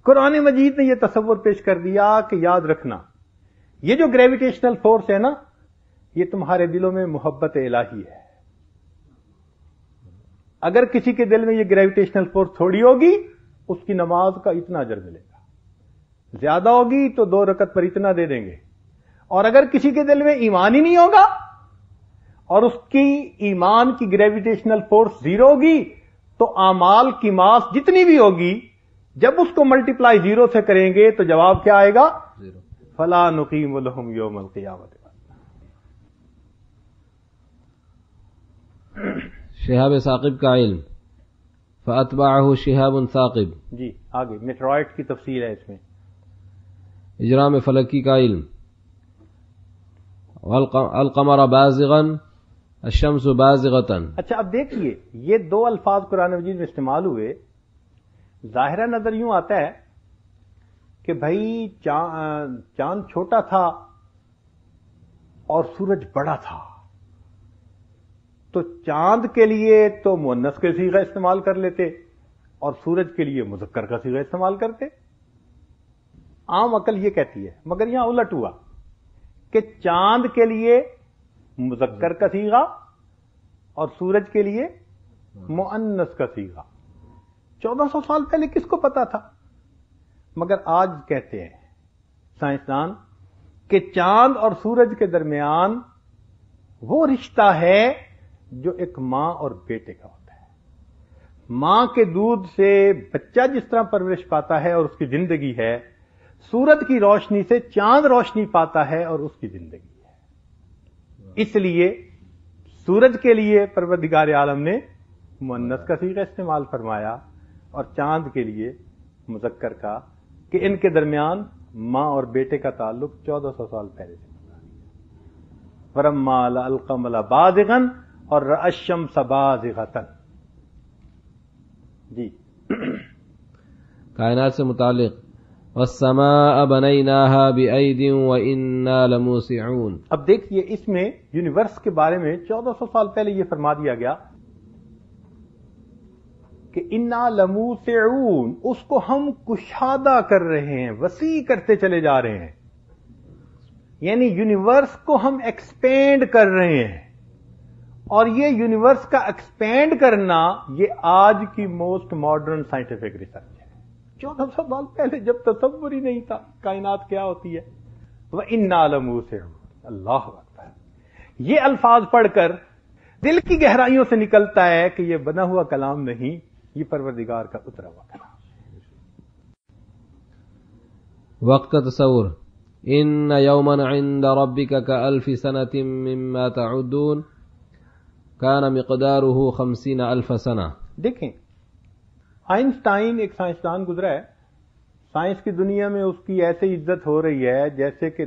قرآن مجید نے یہ تصور پیش کر دیا کہ یاد رکھنا یہ جو گریویٹیشنل فورس ہے نا، یہ تمہارے دلوں میں محبت الہی ہے۔ اگر کسی کے دل میں یہ گریویٹیشنل فورس تھوڑی ہوگی اس کی نماز کا اتنا اجر ملے گا، زیادہ ہوگی تو 2 رکعت پر اتنا دے دیں گے، اور اگر کسی کے دل میں ایمان ہی نہیں ہوگا اور اس کی ایمان کی گریویٹیشنل فورس زیرو ہوگی تو اعمال کی ماس جتنی بھی ہوگی جب اس کو ملٹیپلائی زیرو سے کریں گے تو جواب کیا آئے گا؟ زیرو۔ فلا نقیم لہم یوم القیامت۔ شہاب ثاقب کا علم، فاتبعہ شہاب ثاقب۔ جی آگے میٹرائٹ کی تفصیل ہے اس میں۔ اجرام فلکی کا علم، القمر بازغا الشمس بازغتا۔ اچھا اب دیکھیے یہ 2 الفاظ قرآن مجید میں استعمال ہوئے، ظاہرہ نظر یوں آتا ہے کہ بھائی چاند چھوٹا تھا اور سورج بڑا تھا، تو چاند کے لیے تو مؤنث کے صیغہ استعمال کر لیتے اور سورج کے لیے مذکر کا صیغہ استعمال کرتے۔ عام عقل یہ کہتی ہے، مگر یہاں الٹ ہوا کہ چاند کے لیے مذکر کا صیغہ اور سورج کے لیے مؤنث کا صیغہ۔ 1400 سال پہلے کس کو پتا تھا؟ مگر آج کہتے ہیں سائنسدان کہ چاند اور سورج کے درمیان وہ رشتہ ہے جو ایک ماں اور بیٹے کا ہوتا ہے۔ ماں کے دودھ سے بچہ جس طرح پرورش پاتا ہے اور اس کی زندگی ہے، سورج کی روشنی سے چاند روشنی پاتا ہے اور اس کی زندگی ہے۔ اس لیے سورج کے لیے پروردگار عالم نے مؤنث کا صیغہ استعمال فرمایا اور چاند کے لیے مذکر کا، کہ ان کے درمیان ماں اور بیٹے کا تعلق 1400 سال پہلے سے بتا دیا۔ فَلَمَّا رَأَى الْقَمَرَ بَازِغًا اور رَأَى الشَّمْسَ بَازِغَةً۔ جی کائنات سے متعلق، وَالسَّمَاءَ بَنَيْنَاهَا بِأَيْدٍ وَإِنَّا لَمُوسِعُونَ۔ اب دیکھیے اس میں یونیورس کے بارے میں 1400 سال پہلے یہ فرما دیا گیا کہ انا لموسعون، اس کو ہم کشادہ کر رہے ہیں، وسیع کرتے چلے جا رہے ہیں، یعنی یونیورس کو ہم ایکسپینڈ کر رہے ہیں، اور یہ یونیورس کا ایکسپینڈ کرنا یہ آج کی موسٹ ماڈرن سائنٹیفک ریسرچ ہے۔ 1400 سال پہلے جب تصور ہی نہیں تھا کائنات کیا ہوتی ہے۔ وَإِنَّا لَمُوسِعُونَ۔ اللہ اکبر، یہ الفاظ پڑھ کر دل کی گہرائیوں سے نکلتا ہے کہ یہ بنا ہوا کلام نہیں، یہ پروردگار کا اترا ہوا کلام۔ وقت کا تصور، ان یوما عند ربک کالف سنۃ مما تعدون کان مقدارہ 50,000 سنہ۔ دیکھیں آئنسٹائن ایک سائنسدان گزرا ہے، سائنس کی دنیا میں اس کی ایسی عزت ہو رہی ہے جیسے کہ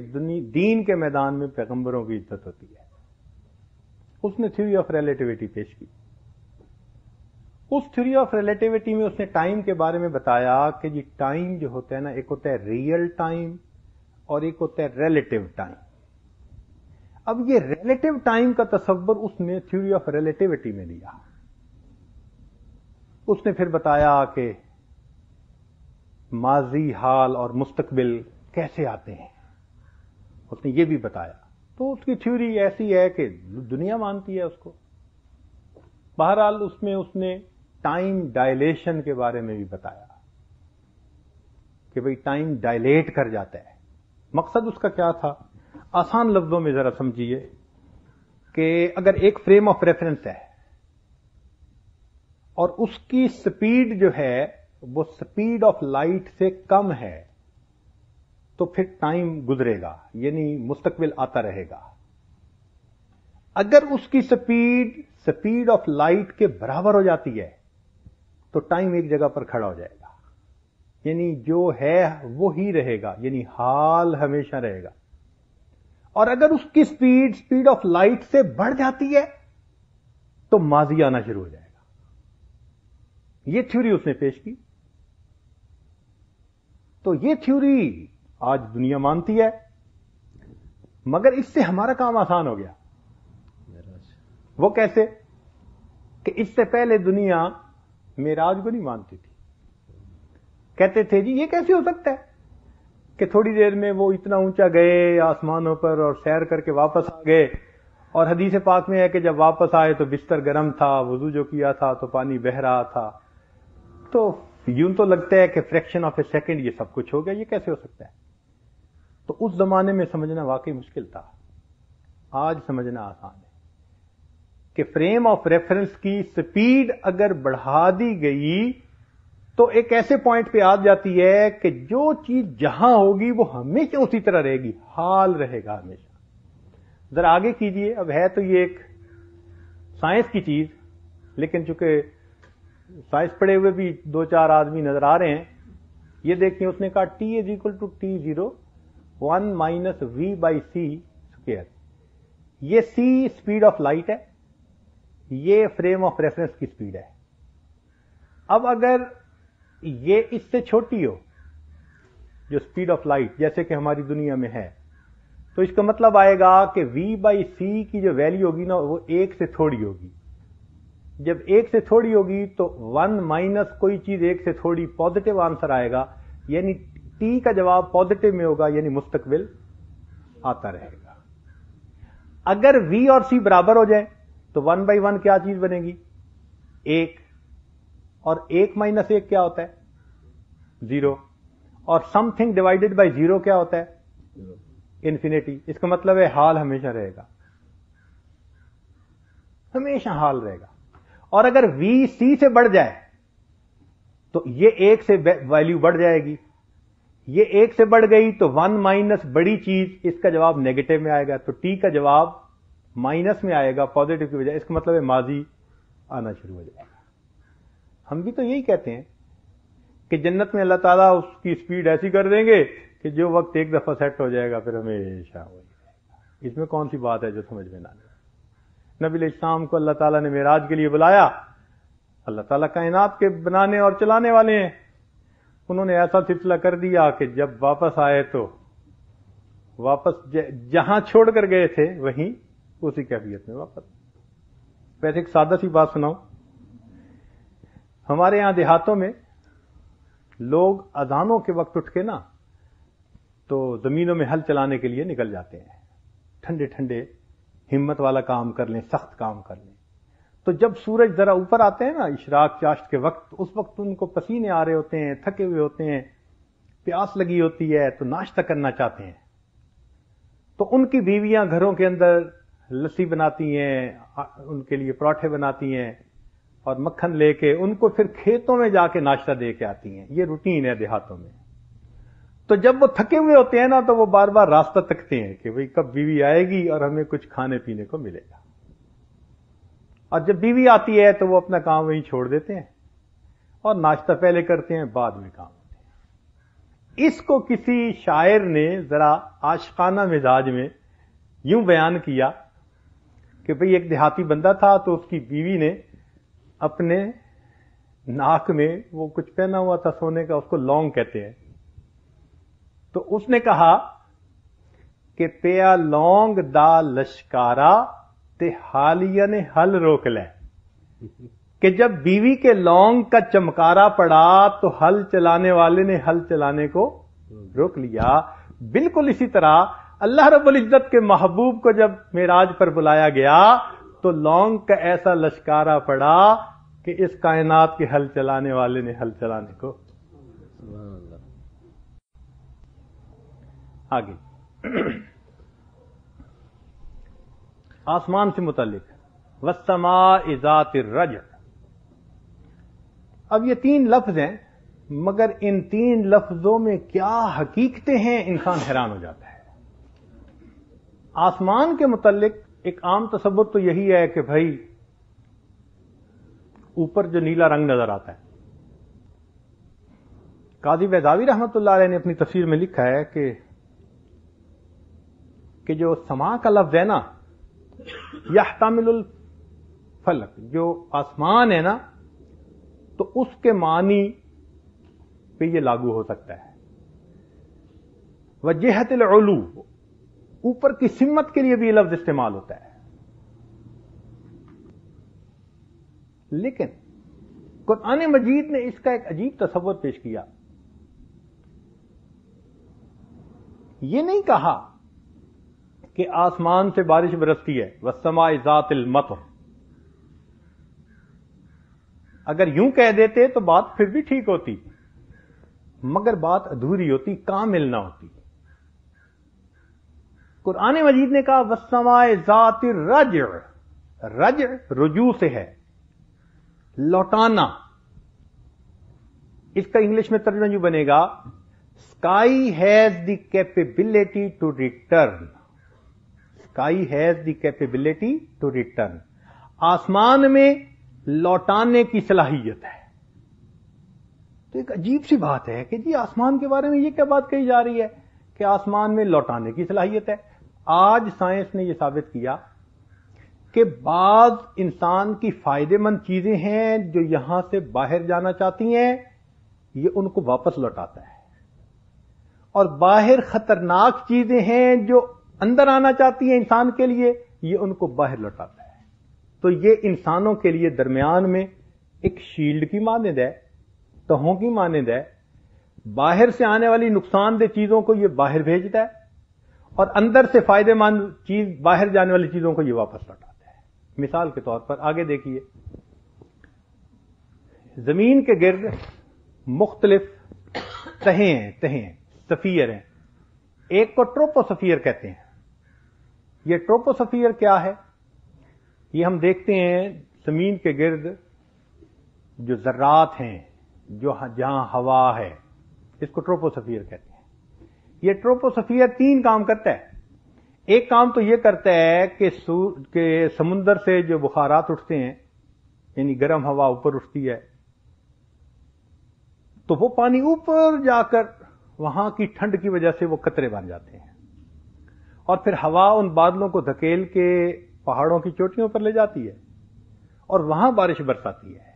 دین کے میدان میں پیغمبروں کی عزت ہوتی ہے۔ اس نے تھیوری آف ریلیٹیوٹی پیش کی۔ اس تھیوری آف ریلیٹیوٹی میں اس نے ٹائم کے بارے میں بتایا کہ جی ٹائم جو ہوتا ہے نا، ایک ہوتا ہے ریئل ٹائم اور ایک ہوتا ہے ریلیٹیو ٹائم۔ اب یہ ریلیٹیو ٹائم کا تصور اس نے تھیوری آف ریلیٹیوٹی میں لیا۔ اس نے پھر بتایا کہ ماضی، حال اور مستقبل کیسے آتے ہیں، اس نے یہ بھی بتایا۔ تو اس کی تھیوری ایسی ہے کہ دنیا مانتی ہے اس کو۔ بہرحال اس میں اس نے ٹائم ڈائلیشن کے بارے میں بھی بتایا کہ بھئی ٹائم ڈائلیٹ کر جاتا ہے۔ مقصد اس کا کیا تھا؟ آسان لفظوں میں ذرا سمجھیے کہ اگر ایک فریم آف ریفرنس ہے اور اس کی سپیڈ جو ہے وہ سپیڈ آف لائٹ سے کم ہے تو پھر ٹائم گزرے گا، یعنی مستقبل آتا رہے گا۔ اگر اس کی سپیڈ آف لائٹ کے برابر ہو جاتی ہے تو ٹائم ایک جگہ پر کھڑا ہو جائے گا، یعنی جو ہے وہی رہے گا، یعنی حال ہمیشہ رہے گا۔ اور اگر اس کی اسپیڈ آف لائٹ سے بڑھ جاتی ہے تو ماضی آنا شروع ہو جائے گا. یہ تھیوری اس نے پیش کی. تو یہ تھیوری آج دنیا مانتی ہے، مگر اس سے ہمارا کام آسان ہو گیا. وہ کیسے؟ کہ اس سے پہلے دنیا معراج کو نہیں مانتی تھی. کہتے تھے جی یہ کیسے ہو سکتا ہے کہ تھوڑی دیر میں وہ اتنا اونچا گئے آسمانوں پر اور سیر کر کے واپس آ گئے، اور حدیث پاک میں ہے کہ جب واپس آئے تو بستر گرم تھا، وضو جو کیا تھا تو پانی بہہ رہا تھا. تو یوں تو لگتا ہے کہ فریکشن آف اے سیکنڈ یہ سب کچھ ہو گیا، یہ کیسے ہو سکتا ہے؟ تو اس زمانے میں سمجھنا واقعی مشکل تھا. آج سمجھنا آسان ہے کہ فریم آف ریفرنس کی سپیڈ اگر بڑھا دی گئی تو ایک ایسے پوائنٹ پہ آ جاتی ہے کہ جو چیز جہاں ہوگی وہ ہمیشہ اسی طرح رہے گی، حال رہے گا ہمیشہ. ذرا آگے کیجئے. اب ہے تو یہ ایک سائنس کی چیز، لیکن چونکہ سائنس پڑھے ہوئے بھی 2-4 آدمی نظر آ رہے ہیں. یہ دیکھیں، اس نے کہا T = T0 1 - v/c². یہ c اسپیڈ آف لائٹ ہے، یہ فریم آف ریفرنس کی اسپیڈ ہے. اب اگر یہ اس سے چھوٹی ہو جو اسپیڈ آف لائٹ، جیسے کہ ہماری دنیا میں ہے، تو اس کا مطلب آئے گا کہ v/c کی جو ویلیو ہوگی نا وہ 1 سے تھوڑی ہوگی. جب 1 سے تھوڑی ہوگی تو 1 - کوئی چیز 1 سے تھوڑی پازیٹو آنسر آئے گا، یعنی ٹی کا جواب پازیٹو میں ہوگا، یعنی مستقبل آتا رہے گا. اگر v اور c برابر ہو جائیں تو 1/1 کیا چیز بنے گی؟ 1. اور 1 - 1 کیا ہوتا ہے؟ 0. اور سم تھنگ ڈیوائڈیڈ بائی 0 کیا ہوتا ہے؟ انفینٹی. اس کا مطلب ہے حال ہمیشہ رہے گا، ہمیشہ حال رہے گا. اور اگر v c سے بڑھ جائے تو یہ 1 سے ویلیو بڑھ جائے گی. یہ 1 سے بڑھ گئی تو 1 - بڑی چیز، اس کا جواب نیگیٹو میں آئے گا، تو ٹی کا جواب مائنس میں آئے گا پازیٹو کی بجائے. اس کا مطلب ہے ماضی آنا شروع ہو جائے گا. ہم بھی تو یہی کہتے ہیں کہ جنت میں اللہ تعالیٰ اس کی اسپیڈ ایسی کر دیں گے کہ جو وقت ایک دفعہ سیٹ ہو جائے گا پھر ہمیشہ وہی رہے گا. اس میں کون سی بات ہے جو سمجھ میں نہ آئے؟ نبی علیہ السلام کو اللہ تعالیٰ نے معراج کے لیے بلایا. اللہ تعالیٰ کائنات کے بنانے اور چلانے والے ہیں. انہوں نے ایسا سلسلہ کر دیا کہ جب واپس آئے تو واپس جہاں چھوڑ کر گئے تھے وہیں اسی کیفیت میں واپس. ویسے ایک سادہ سی بات سناؤں. ہمارے یہاں دیہاتوں میں لوگ اذانوں کے وقت اٹھ کے نا تو زمینوں میں ہل چلانے کے لیے نکل جاتے ہیں. ٹھنڈے ٹھنڈے ہمت والا کام کر لیں، سخت کام کر لیں. تو جب سورج ذرا اوپر آتے ہیں نا اشراق چاشت کے وقت، اس وقت ان کو پسینے آ رہے ہوتے ہیں، تھکے ہوئے ہوتے ہیں، پیاس لگی ہوتی ہے، تو ناشتہ کرنا چاہتے ہیں. تو ان کی بیویاں گھروں کے اندر لسی بناتی ہیں، ان کے لیے پراٹھے بناتی ہیں اور مکھن لے کے ان کو پھر کھیتوں میں جا کے ناشتہ دے کے آتی ہیں. یہ روٹین ہے دیہاتوں میں. تو جب وہ تھکے ہوئے ہوتے ہیں نا تو وہ بار بار راستہ تکتے ہیں کہ بھئی کب بیوی آئے گی اور ہمیں کچھ کھانے پینے کو ملے گا. اور جب بیوی آتی ہے تو وہ اپنا کام وہیں چھوڑ دیتے ہیں اور ناشتہ پہلے کرتے ہیں، بعد میں کام ہوتے ہیں. اس کو کسی شاعر نے ذرا عاشقانہ مزاج میں یوں بیان کیا کہ بھئی ایک دیہاتی بندہ تھا تو اس کی بیوی نے اپنے ناک میں وہ کچھ پہنا ہوا تھا سونے کا، اس کو لونگ کہتے ہیں. تو اس نے کہا کہ پیا لونگ دا لشکارا تے حالیہ نے حل روک لے، کہ جب بیوی کے لونگ کا چمکارا پڑا تو ہل چلانے والے نے ہل چلانے کو روک لیا. بالکل اسی طرح اللہ رب العزت کے محبوب کو جب معراج پر بلایا گیا تو لونگ کا ایسا لشکارا پڑا کہ اس کائنات کے ہل چلانے والے نے ہل چلانے کو. آگے آسمان سے متعلق والسماء ذات الرجع. اب یہ 3 لفظ ہیں، مگر ان 3 لفظوں میں کیا حقیقتیں ہیں انسان حیران ہو جاتا ہے. آسمان کے متعلق ایک عام تصور تو یہی ہے کہ بھائی اوپر جو نیلا رنگ نظر آتا ہے. قاضی بیضاوی رحمۃ اللہ علیہ نے اپنی تفسیر میں لکھا ہے کہ کہ جو سما کا لفظ ہے نا، یحتمل الفلک، جو آسمان ہے نا، تو اس کے معنی پہ یہ لاگو ہو سکتا ہے. وجہت العلو، اوپر کی سمت کے لیے بھی یہ لفظ استعمال ہوتا ہے. لیکن قرآن مجید نے اس کا ایک عجیب تصور پیش کیا. یہ نہیں کہا کہ آسمان سے بارش برستی ہے، والسماء ذات المطر. اگر یوں کہہ دیتے تو بات پھر بھی ٹھیک ہوتی، مگر بات ادھوری ہوتی، کامل نہ ہوتی. قرآن مجید نے کہا والسماء ذات الرجع. رجع رجوع سے ہے، لوٹانا. اس کا انگلش میں ترجمہ یوں بنے گا، sky has the capability to return. Sky has the capability to return. آسمان میں لوٹانے کی صلاحیت ہے. تو ایک عجیب سی بات ہے کہ جی آسمان کے بارے میں یہ کیا بات کہی جا رہی ہے کہ آسمان میں لوٹانے کی صلاحیت ہے. آج سائنس نے یہ ثابت کیا کہ بعض انسان کی فائدے مند چیزیں ہیں جو یہاں سے باہر جانا چاہتی ہیں، یہ ان کو واپس لوٹاتا ہے. اور باہر خطرناک چیزیں ہیں جو اندر آنا چاہتی ہیں انسان کے لیے، یہ ان کو باہر لوٹاتا ہے. تو یہ انسانوں کے لیے درمیان میں ایک شیلڈ کی مانند ہے، تہوں کی مانند ہے. باہر سے آنے والی نقصان دہ چیزوں کو یہ باہر بھیجتا ہے، اور اندر سے فائدے مند چیز باہر جانے والی چیزوں کو یہ واپس لوٹاتا ہے. مثال کے طور پر آگے دیکھیے، زمین کے گرد مختلف تہیں سفیر ہیں. ایک کو ٹروپوسفیر کہتے ہیں. یہ ٹروپوسفیر کیا ہے؟ یہ ہم دیکھتے ہیں زمین کے گرد جو ذرات ہیں، جہاں ہوا ہے، اس کو ٹروپوسفیر کہتے ہیں. یہ ٹروپوسفیر 3 کام کرتا ہے. ایک کام تو یہ کرتا ہے کہ سمندر سے جو بخارات اٹھتے ہیں، یعنی گرم ہوا اوپر اٹھتی ہے، تو وہ پانی اوپر جا کر وہاں کی ٹھنڈ کی وجہ سے وہ قطرے بن جاتے ہیں، اور پھر ہوا ان بادلوں کو دھکیل کے پہاڑوں کی چوٹیوں پر لے جاتی ہے اور وہاں بارش برساتی ہے.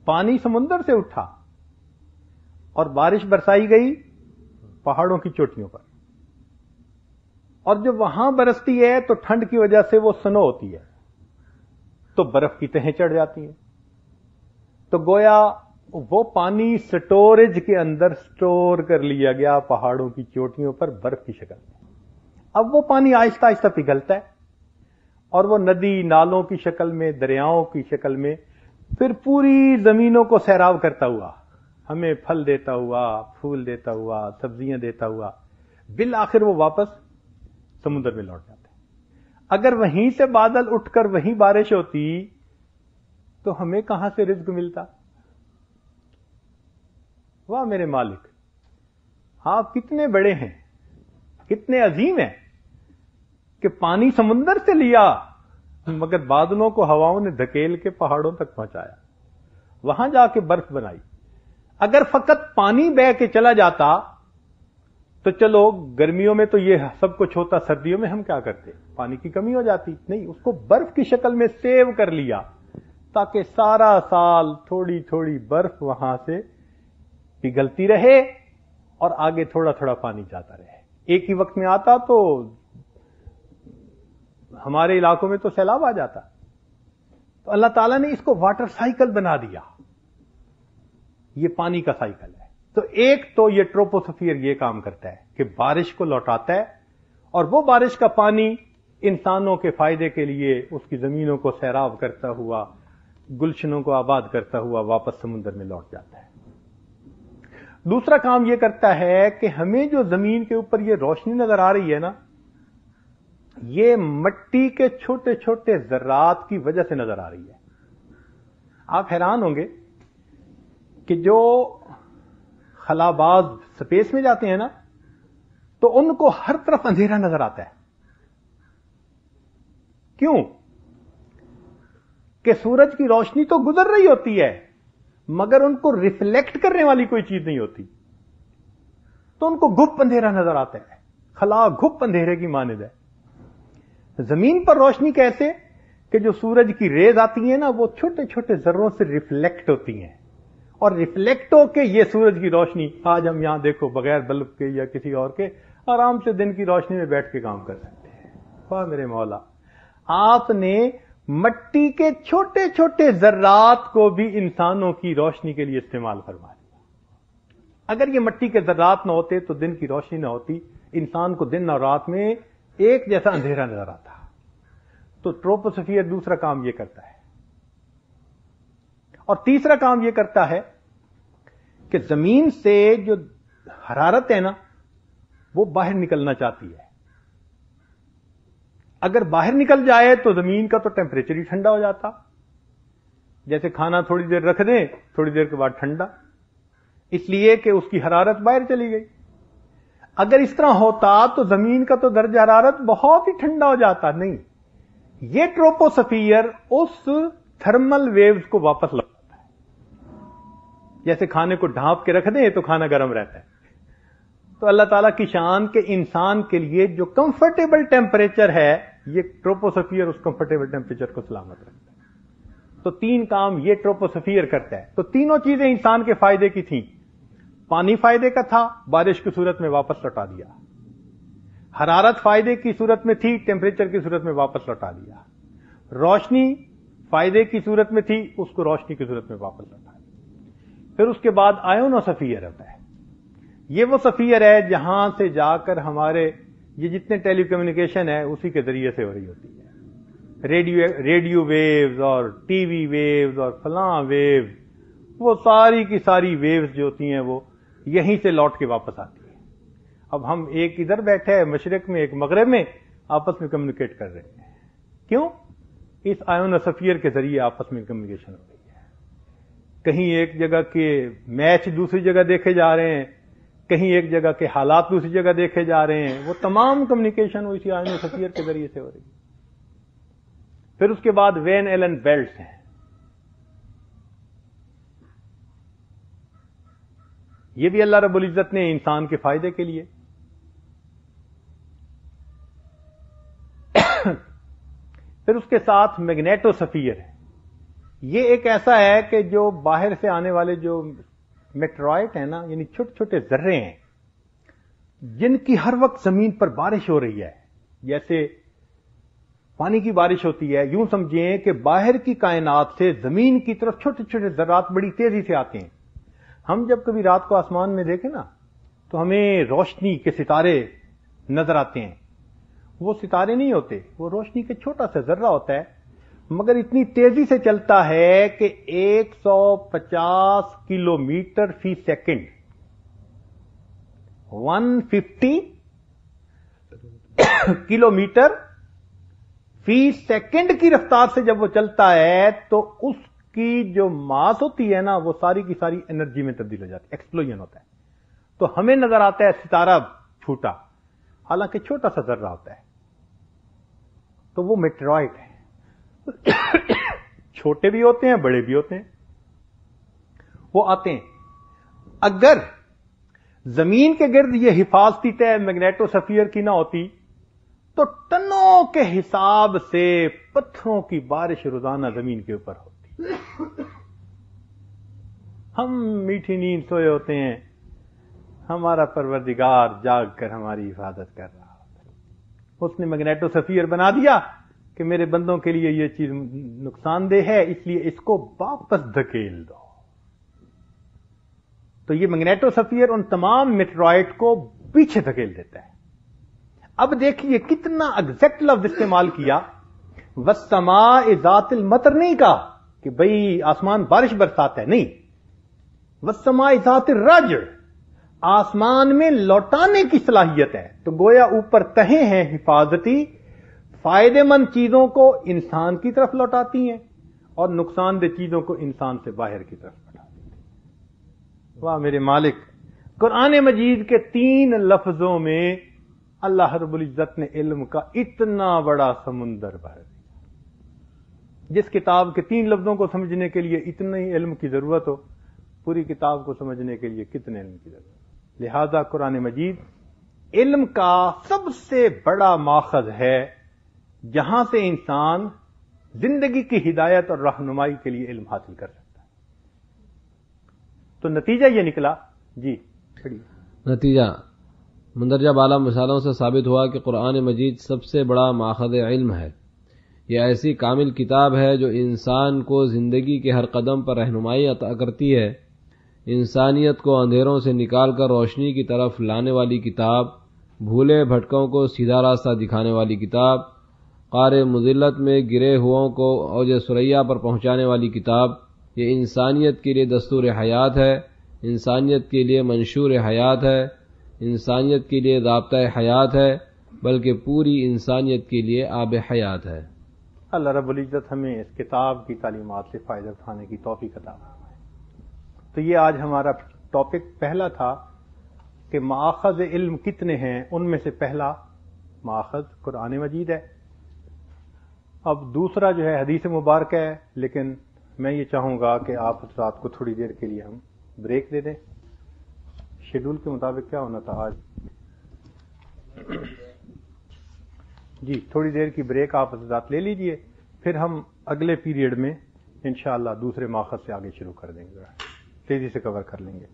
پانی سمندر سے اٹھا اور بارش برسائی گئی پہاڑوں کی چوٹیوں پر، اور جب وہاں برستی ہے تو ٹھنڈ کی وجہ سے وہ سنو ہوتی ہے، تو برف کی تہیں چڑھ جاتی ہیں. تو گویا وہ پانی سٹوریج کے اندر سٹور کر لیا گیا پہاڑوں کی چوٹیوں پر برف کی شکل میں. اب وہ پانی آہستہ آہستہ پگھلتا ہے اور وہ ندی نالوں کی شکل میں، دریاؤں کی شکل میں پھر پوری زمینوں کو سیراب کرتا ہوا، ہمیں پھل دیتا ہوا، پھول دیتا ہوا، سبزیاں دیتا ہوا، بالآخر وہ واپس سمندر میں لوٹ جاتا ہے. اگر وہیں سے بادل اٹھ کر وہیں بارش ہوتی تو ہمیں کہاں سے رزق ملتا؟ واہ میرے مالک، آپ کتنے بڑے ہیں، کتنے عظیم ہیں کہ پانی سمندر سے لیا مگر بادلوں کو ہواؤں نے دھکیل کے پہاڑوں تک پہنچایا، وہاں جا کے برف بنائی. اگر فقط پانی بہہ کے چلا جاتا تو چلو گرمیوں میں تو یہ سب کچھ ہوتا، سردیوں میں ہم کیا کرتے، پانی کی کمی ہو جاتی. نہیں، اس کو برف کی شکل میں سیو کر لیا تاکہ سارا سال تھوڑی تھوڑی برف وہاں سے پگھلتی رہے اور آگے تھوڑا تھوڑا پانی جاتا رہے. ایک ہی وقت میں آتا تو ہمارے علاقوں میں تو سیلاب آ جاتا. تو اللہ تعالیٰ نے اس کو واٹر سائیکل بنا دیا. یہ پانی کا سائیکل ہے. تو ایک تو یہ ٹروپوسفیر یہ کام کرتا ہے کہ بارش کو لوٹاتا ہے، اور وہ بارش کا پانی انسانوں کے فائدے کے لیے اس کی زمینوں کو سیراب کرتا ہوا، گلشنوں کو آباد کرتا ہوا واپس سمندر میں لوٹ جاتا ہے. دوسرا کام یہ کرتا ہے کہ ہمیں جو زمین کے اوپر یہ روشنی نظر آ رہی ہے نا، یہ مٹی کے چھوٹے چھوٹے ذرات کی وجہ سے نظر آ رہی ہے. آپ حیران ہوں گے کہ جو خلاباز سپیس میں جاتے ہیں نا، تو ان کو ہر طرف اندھیرا نظر آتا ہے. کیوں؟ کہ سورج کی روشنی تو گزر رہی ہوتی ہے مگر ان کو ریفلیکٹ کرنے والی کوئی چیز نہیں ہوتی، تو ان کو گپ اندھیرا نظر آتا ہے. خلا گھپ اندھیرے کی مانند ہے۔ زمین پر روشنی کیسے کہ جو سورج کی ریز آتی ہیں نا وہ چھوٹے چھوٹے ذروں سے ریفلیکٹ ہوتی ہیں، اور ریفلیکٹ ہو کے یہ سورج کی روشنی آج ہم یہاں دیکھو بغیر بلب کے یا کسی اور کے آرام سے دن کی روشنی میں بیٹھ کے کام کر سکتے ہیں۔ واہ میرے مولا، آپ نے مٹی کے چھوٹے چھوٹے ذرات کو بھی انسانوں کی روشنی کے لیے استعمال فرما دیا۔ اگر یہ مٹی کے ذرات نہ ہوتے تو دن کی روشنی نہ ہوتی، انسان کو دن اور رات میں ایک جیسا اندھیرا نظر آتا۔ تو ٹروپوسفیئر دوسرا کام یہ کرتا ہے، اور تیسرا کام یہ کرتا ہے کہ زمین سے جو حرارت ہے نا وہ باہر نکلنا چاہتی ہے۔ اگر باہر نکل جائے تو زمین کا تو ٹیمپریچر ہی ٹھنڈا ہو جاتا، جیسے کھانا تھوڑی دیر رکھ دیں تھوڑی دیر کے بعد ٹھنڈا، اس لیے کہ اس کی حرارت باہر چلی گئی۔ اگر اس طرح ہوتا تو زمین کا تو درجہ حرارت بہت ہی ٹھنڈا ہو جاتا۔ نہیں، یہ ٹروپوسفیئر اس تھرمل ویوز کو واپس لگاتا ہے، جیسے کھانے کو ڈھانپ کے رکھ دیں تو کھانا گرم رہتا ہے۔ تو اللہ تعالیٰ کی شان کے انسان کے لیے جو کمفرٹیبل ٹیمپریچر ہے یہ ٹروپوسفیئر اس کمفرٹیبل ٹیمپریچر کو سلامت رکھتا ہے۔ تو تین کام یہ ٹروپوسفیئر کرتا ہے۔ تو تینوں چیزیں انسان کے فائدے کی تھیں۔ پانی فائدے کا تھا، بارش کی صورت میں واپس لوٹا دیا۔ حرارت فائدے کی صورت میں تھی، ٹیمپریچر کی صورت میں واپس لوٹا دیا۔ روشنی فائدے کی صورت میں تھی، اس کو روشنی کی صورت میں واپس لوٹا دیا۔ پھر اس کے بعد آیونوسفیئر ہوتا ہے۔ یہ وہ سفیر ہے جہاں سے جا کر ہمارے یہ جتنے ٹیلی کمیونیکیشن ہے اسی کے ذریعے سے ہو رہی ہوتی ہے۔ ریڈیو ویوز اور ٹی وی ویوز اور فلاں ویوز، وہ ساری کی ساری ویوز جو ہوتی ہیں وہ یہیں سے لوٹ کے واپس آتی ہیں۔ اب ہم ایک ادھر بیٹھے ہیں مشرق میں، ایک مغرب میں، آپس میں کمیونیکیٹ کر رہے ہیں۔ کیوں؟ اس آیونوسفیئر کے ذریعے آپس میں کمیونیکیشن ہو رہی ہے۔ کہیں ایک جگہ کے میچ دوسری جگہ دیکھے جا رہے ہیں، کہیں ایک جگہ کے حالات دوسری جگہ دیکھے جا رہے ہیں، وہ تمام کمیونیکیشن اسی آیونوسفیئر کے ذریعے سے ہو رہی ہے۔ پھر اس کے بعد وین ایلن بیلٹس ہیں۔ یہ بھی اللہ رب العزت نے انسان کے فائدے کے لیے۔ پھر اس کے ساتھ میگنیٹوسفیئر ہے۔ یہ ایک ایسا ہے کہ جو باہر سے آنے والے جو میٹرائٹ ہیں نا، یعنی چھوٹے چھوٹے ذرے ہیں جن کی ہر وقت زمین پر بارش ہو رہی ہے، جیسے پانی کی بارش ہوتی ہے، یوں سمجھیں کہ باہر کی کائنات سے زمین کی طرف چھوٹے چھوٹے ذرات بڑی تیزی سے آتے ہیں۔ ہم جب کبھی رات کو آسمان میں دیکھیں نا تو ہمیں روشنی کے ستارے نظر آتے ہیں۔ وہ ستارے نہیں ہوتے، وہ روشنی کے چھوٹا سا ذرہ ہوتا ہے، مگر اتنی تیزی سے چلتا ہے کہ 150 کلومیٹر فی سیکنڈ 150 کلومیٹر فی سیکنڈ کی رفتار سے جب وہ چلتا ہے تو اس کی جو ماس ہوتی ہے نا وہ ساری کی ساری انرجی میں تبدیل ہو جاتی ہے، ایکسپلوژن ہوتا ہے۔ تو ہمیں نظر آتا ہے ستارہ چھوٹا، حالانکہ چھوٹا سا ذرہ ہوتا ہے۔ تو وہ میٹرائٹ ہے، چھوٹے بھی ہوتے ہیں بڑے بھی ہوتے ہیں، وہ آتے ہیں۔ اگر زمین کے گرد یہ حفاظتی طے میگنیٹوسفیئر کی نہ ہوتی تو ٹنوں کے حساب سے پتھروں کی بارش روزانہ زمین کے اوپر ہوتی۔ ہم میٹھی نیند سوئے ہوتے ہیں، ہمارا پروردگار جاگ کر ہماری حفاظت کر رہا ہوتا ہے۔ اس نے میگنیٹوسفیئر بنا دیا کہ میرے بندوں کے لیے یہ چیز نقصان دہ ہے، اس لیے اس کو واپس دھکیل دو۔ تو یہ میگنیٹوسفیئر ان تمام میٹرائٹ کو پیچھے دھکیل دیتا ہے۔ اب دیکھیے کتنا ایگزیکٹ لفظ استعمال کیا، والسماء ذات المطر نہیں کہا کہ بھئی آسمان بارش برساتا ہے، نہیں، والسماء ذات الرجع، آسمان میں لوٹانے کی صلاحیت ہے۔ تو گویا اوپر تہیں ہیں حفاظتی، فائدے مند چیزوں کو انسان کی طرف لوٹاتی ہیں اور نقصان دہ چیزوں کو انسان سے باہر کی طرف لوٹاتی ہیں۔ واہ میرے مالک، قرآن مجید کے 3 لفظوں میں اللہ رب العزت نے علم کا اتنا بڑا سمندر بھر دیا۔ جس کتاب کے 3 لفظوں کو سمجھنے کے لیے اتنے ہی علم کی ضرورت ہو، پوری کتاب کو سمجھنے کے لیے کتنے علم کی ضرورت ہو۔ لہذا قرآن مجید علم کا سب سے بڑا ماخذ ہے جہاں سے انسان زندگی کی ہدایت اور رہنمائی کے لیے علم حاصل کر سکتا ہے. تو نتیجہ یہ نکلا. جی نتیجہ مندرجہ بالا مثالوں سے ثابت ہوا کہ قرآن مجید سب سے بڑا ماخذ علم ہے. یہ ایسی کامل کتاب ہے جو انسان کو زندگی کے ہر قدم پر رہنمائی عطا کرتی ہے. انسانیت کو اندھیروں سے نکال کر روشنی کی طرف لانے والی کتاب، بھولے بھٹکوں کو سیدھا راستہ دکھانے والی کتاب، قعر مذلت میں گرے ہوں کو اوج ثریا پر پہنچانے والی کتاب. یہ انسانیت کے لیے دستور حیات ہے، انسانیت کے لیے منشور حیات ہے، انسانیت کے لیے ضابطۂ حیات ہے، بلکہ پوری انسانیت کے لیے آب حیات ہے. اللہ رب العزت ہمیں اس کتاب کی تعلیمات سے فائدہ اٹھانے کی توفیق عطا فرمائے. تو یہ آج ہمارا ٹاپک پہلا تھا کہ ماخذ علم کتنے ہیں. ان میں سے پہلا ماخذ قرآن مجید ہے. اب دوسرا جو ہے حدیث مبارکہ ہے، لیکن میں یہ چاہوں گا کہ آپ رات کو تھوڑی دیر کے لیے ہم بریک دے دیں. شیڈول کے مطابق کیا ہونا تھا آج؟ جی تھوڑی دیر کی بریک آپ حضرات لے لیجئے، پھر ہم اگلے پیریڈ میں انشاءاللہ دوسرے ماخذ سے آگے شروع کر دیں گے، تیزی سے کور کر لیں گے.